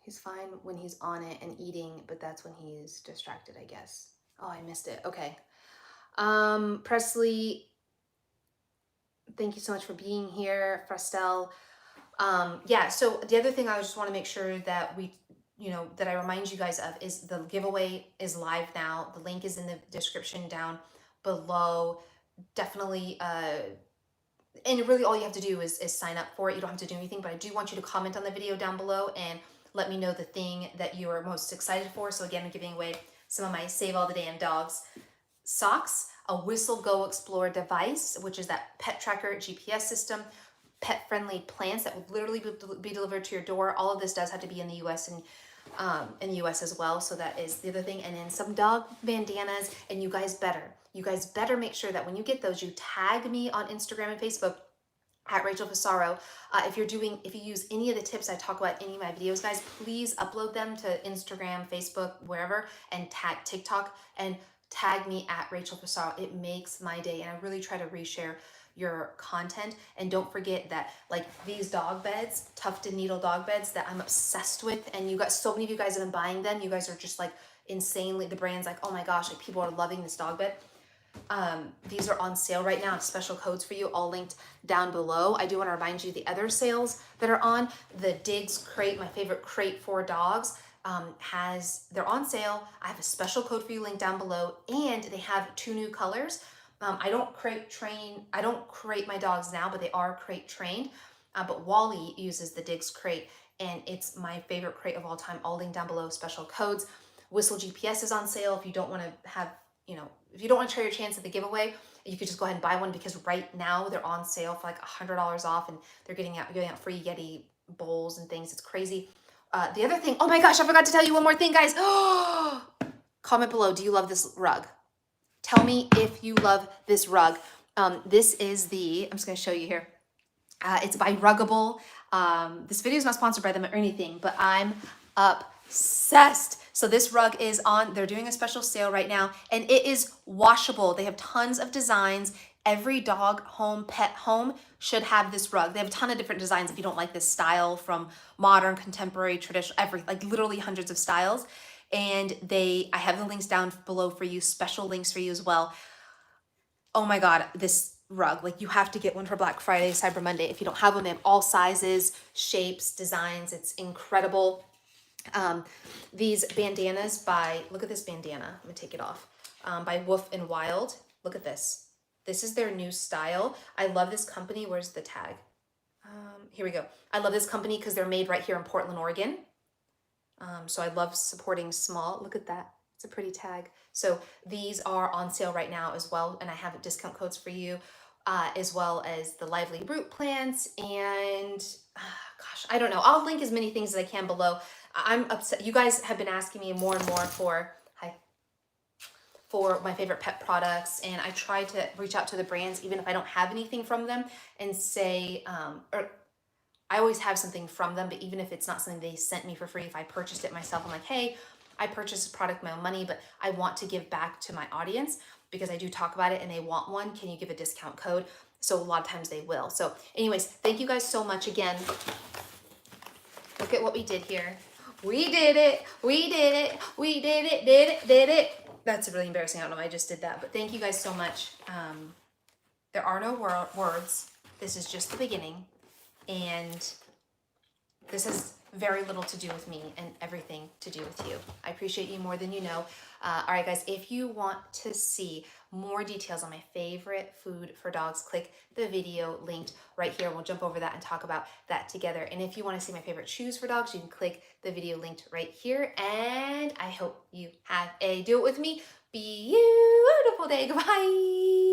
He's fine when he's on it and eating, but that's when he's distracted, I guess. Oh, I missed it. Okay. Presley, thank you so much for being here. Frastel. Yeah, so the other thing I just want to make sure that that I remind you guys of is the giveaway is live now. The link is in the description down below. Definitely, and really all you have to do is sign up for it. You don't have to do anything, but I do want you to comment on the video down below and let me know the thing that you are most excited for. So again, I'm giving away some of my Save All the Damn Dogs socks, a Whistle Go Explore device, which is that pet tracker GPS system, pet-friendly plants that would literally be delivered to your door. All of this does have to be in the US and in the US as well. So that is the other thing. And then some dog bandanas. And you guys better make sure that when you get those, you tag me on Instagram and Facebook at Rachel Fasaro. If you use any of the tips I talk about in any of my videos, guys, please upload them to Instagram, Facebook, wherever, and tag TikTok and tag me at Rachel Fasaro. It makes my day, and I really try to reshare your content. And don't forget that like these dog beds, tufted needle dog beds that I'm obsessed with, and so many of you guys have been buying them. You guys are just like insanely, the brand's like, oh my gosh, like people are loving this dog bed. These are on sale right now. Special codes for you, all linked down below. I do want to remind you the other sales that are on. The Digs crate, my favorite crate for dogs, they're on sale. I have a special code for you linked down below, and they have 2 new colors. I don't crate my dogs now, but they are crate trained. But Wally uses the Digs crate, and it's my favorite crate of all time. All linked down below, special codes. Whistle GPS is on sale. If you don't want to have, if you don't want to try your chance at the giveaway, you could just go ahead and buy one, because right now they're on sale for like $100 off, and they're giving out free Yeti bowls and things. It's crazy. The other thing, oh my gosh, I forgot to tell you one more thing, guys. Comment below, do you love this rug? Tell me if you love this rug. This is I'm just going to show you here. It's by Ruggable. This video is not sponsored by them or anything, but I'm obsessed. So this rug is they're doing a special sale right now, and it is washable. They have tons of designs. Every dog home, pet home should have this rug. They have a ton of different designs if you don't like this style, from modern, contemporary, traditional, like literally hundreds of styles. And I have the links down below for you, special links for you as well. Oh my God, this rug, like you have to get one for Black Friday, Cyber Monday. If you don't have one, they have all sizes, shapes, designs. It's incredible. These bandanas look at this bandana. I'm gonna take it off. By Wolf and Wild. Look at this. This is their new style. I love this company. Where's the tag? Here we go. I love this company because they're made right here in Portland, Oregon. So I love supporting small. Look at that. It's a pretty tag. So these are on sale right now as well. And I have discount codes for you, as well as the Lively Root plants. And gosh, I don't know. I'll link as many things as I can below. I'm upset. You guys have been asking me more and more for my favorite pet products. And I try to reach out to the brands, even if I don't have anything from them, and say, or I always have something from them, but even if it's not something they sent me for free, if I purchased it myself, I'm like, hey, I purchased a product with my own money, but I want to give back to my audience because I do talk about it and they want one. Can you give a discount code? So a lot of times they will. So anyways, thank you guys so much again. Look at what we did here. We did it. We did it. We did it. Did it. That's really embarrassing. I don't know why I just did that, but thank you guys so much. There are no words. This is just the beginning. And this has very little to do with me and everything to do with you. I appreciate you more than you know. All right, guys, if you want to see more details on my favorite food for dogs, click the video linked right here. We'll jump over that and talk about that together. And if you want to see my favorite chews for dogs, you can click the video linked right here. And I hope you have a do it with me beautiful day. Goodbye.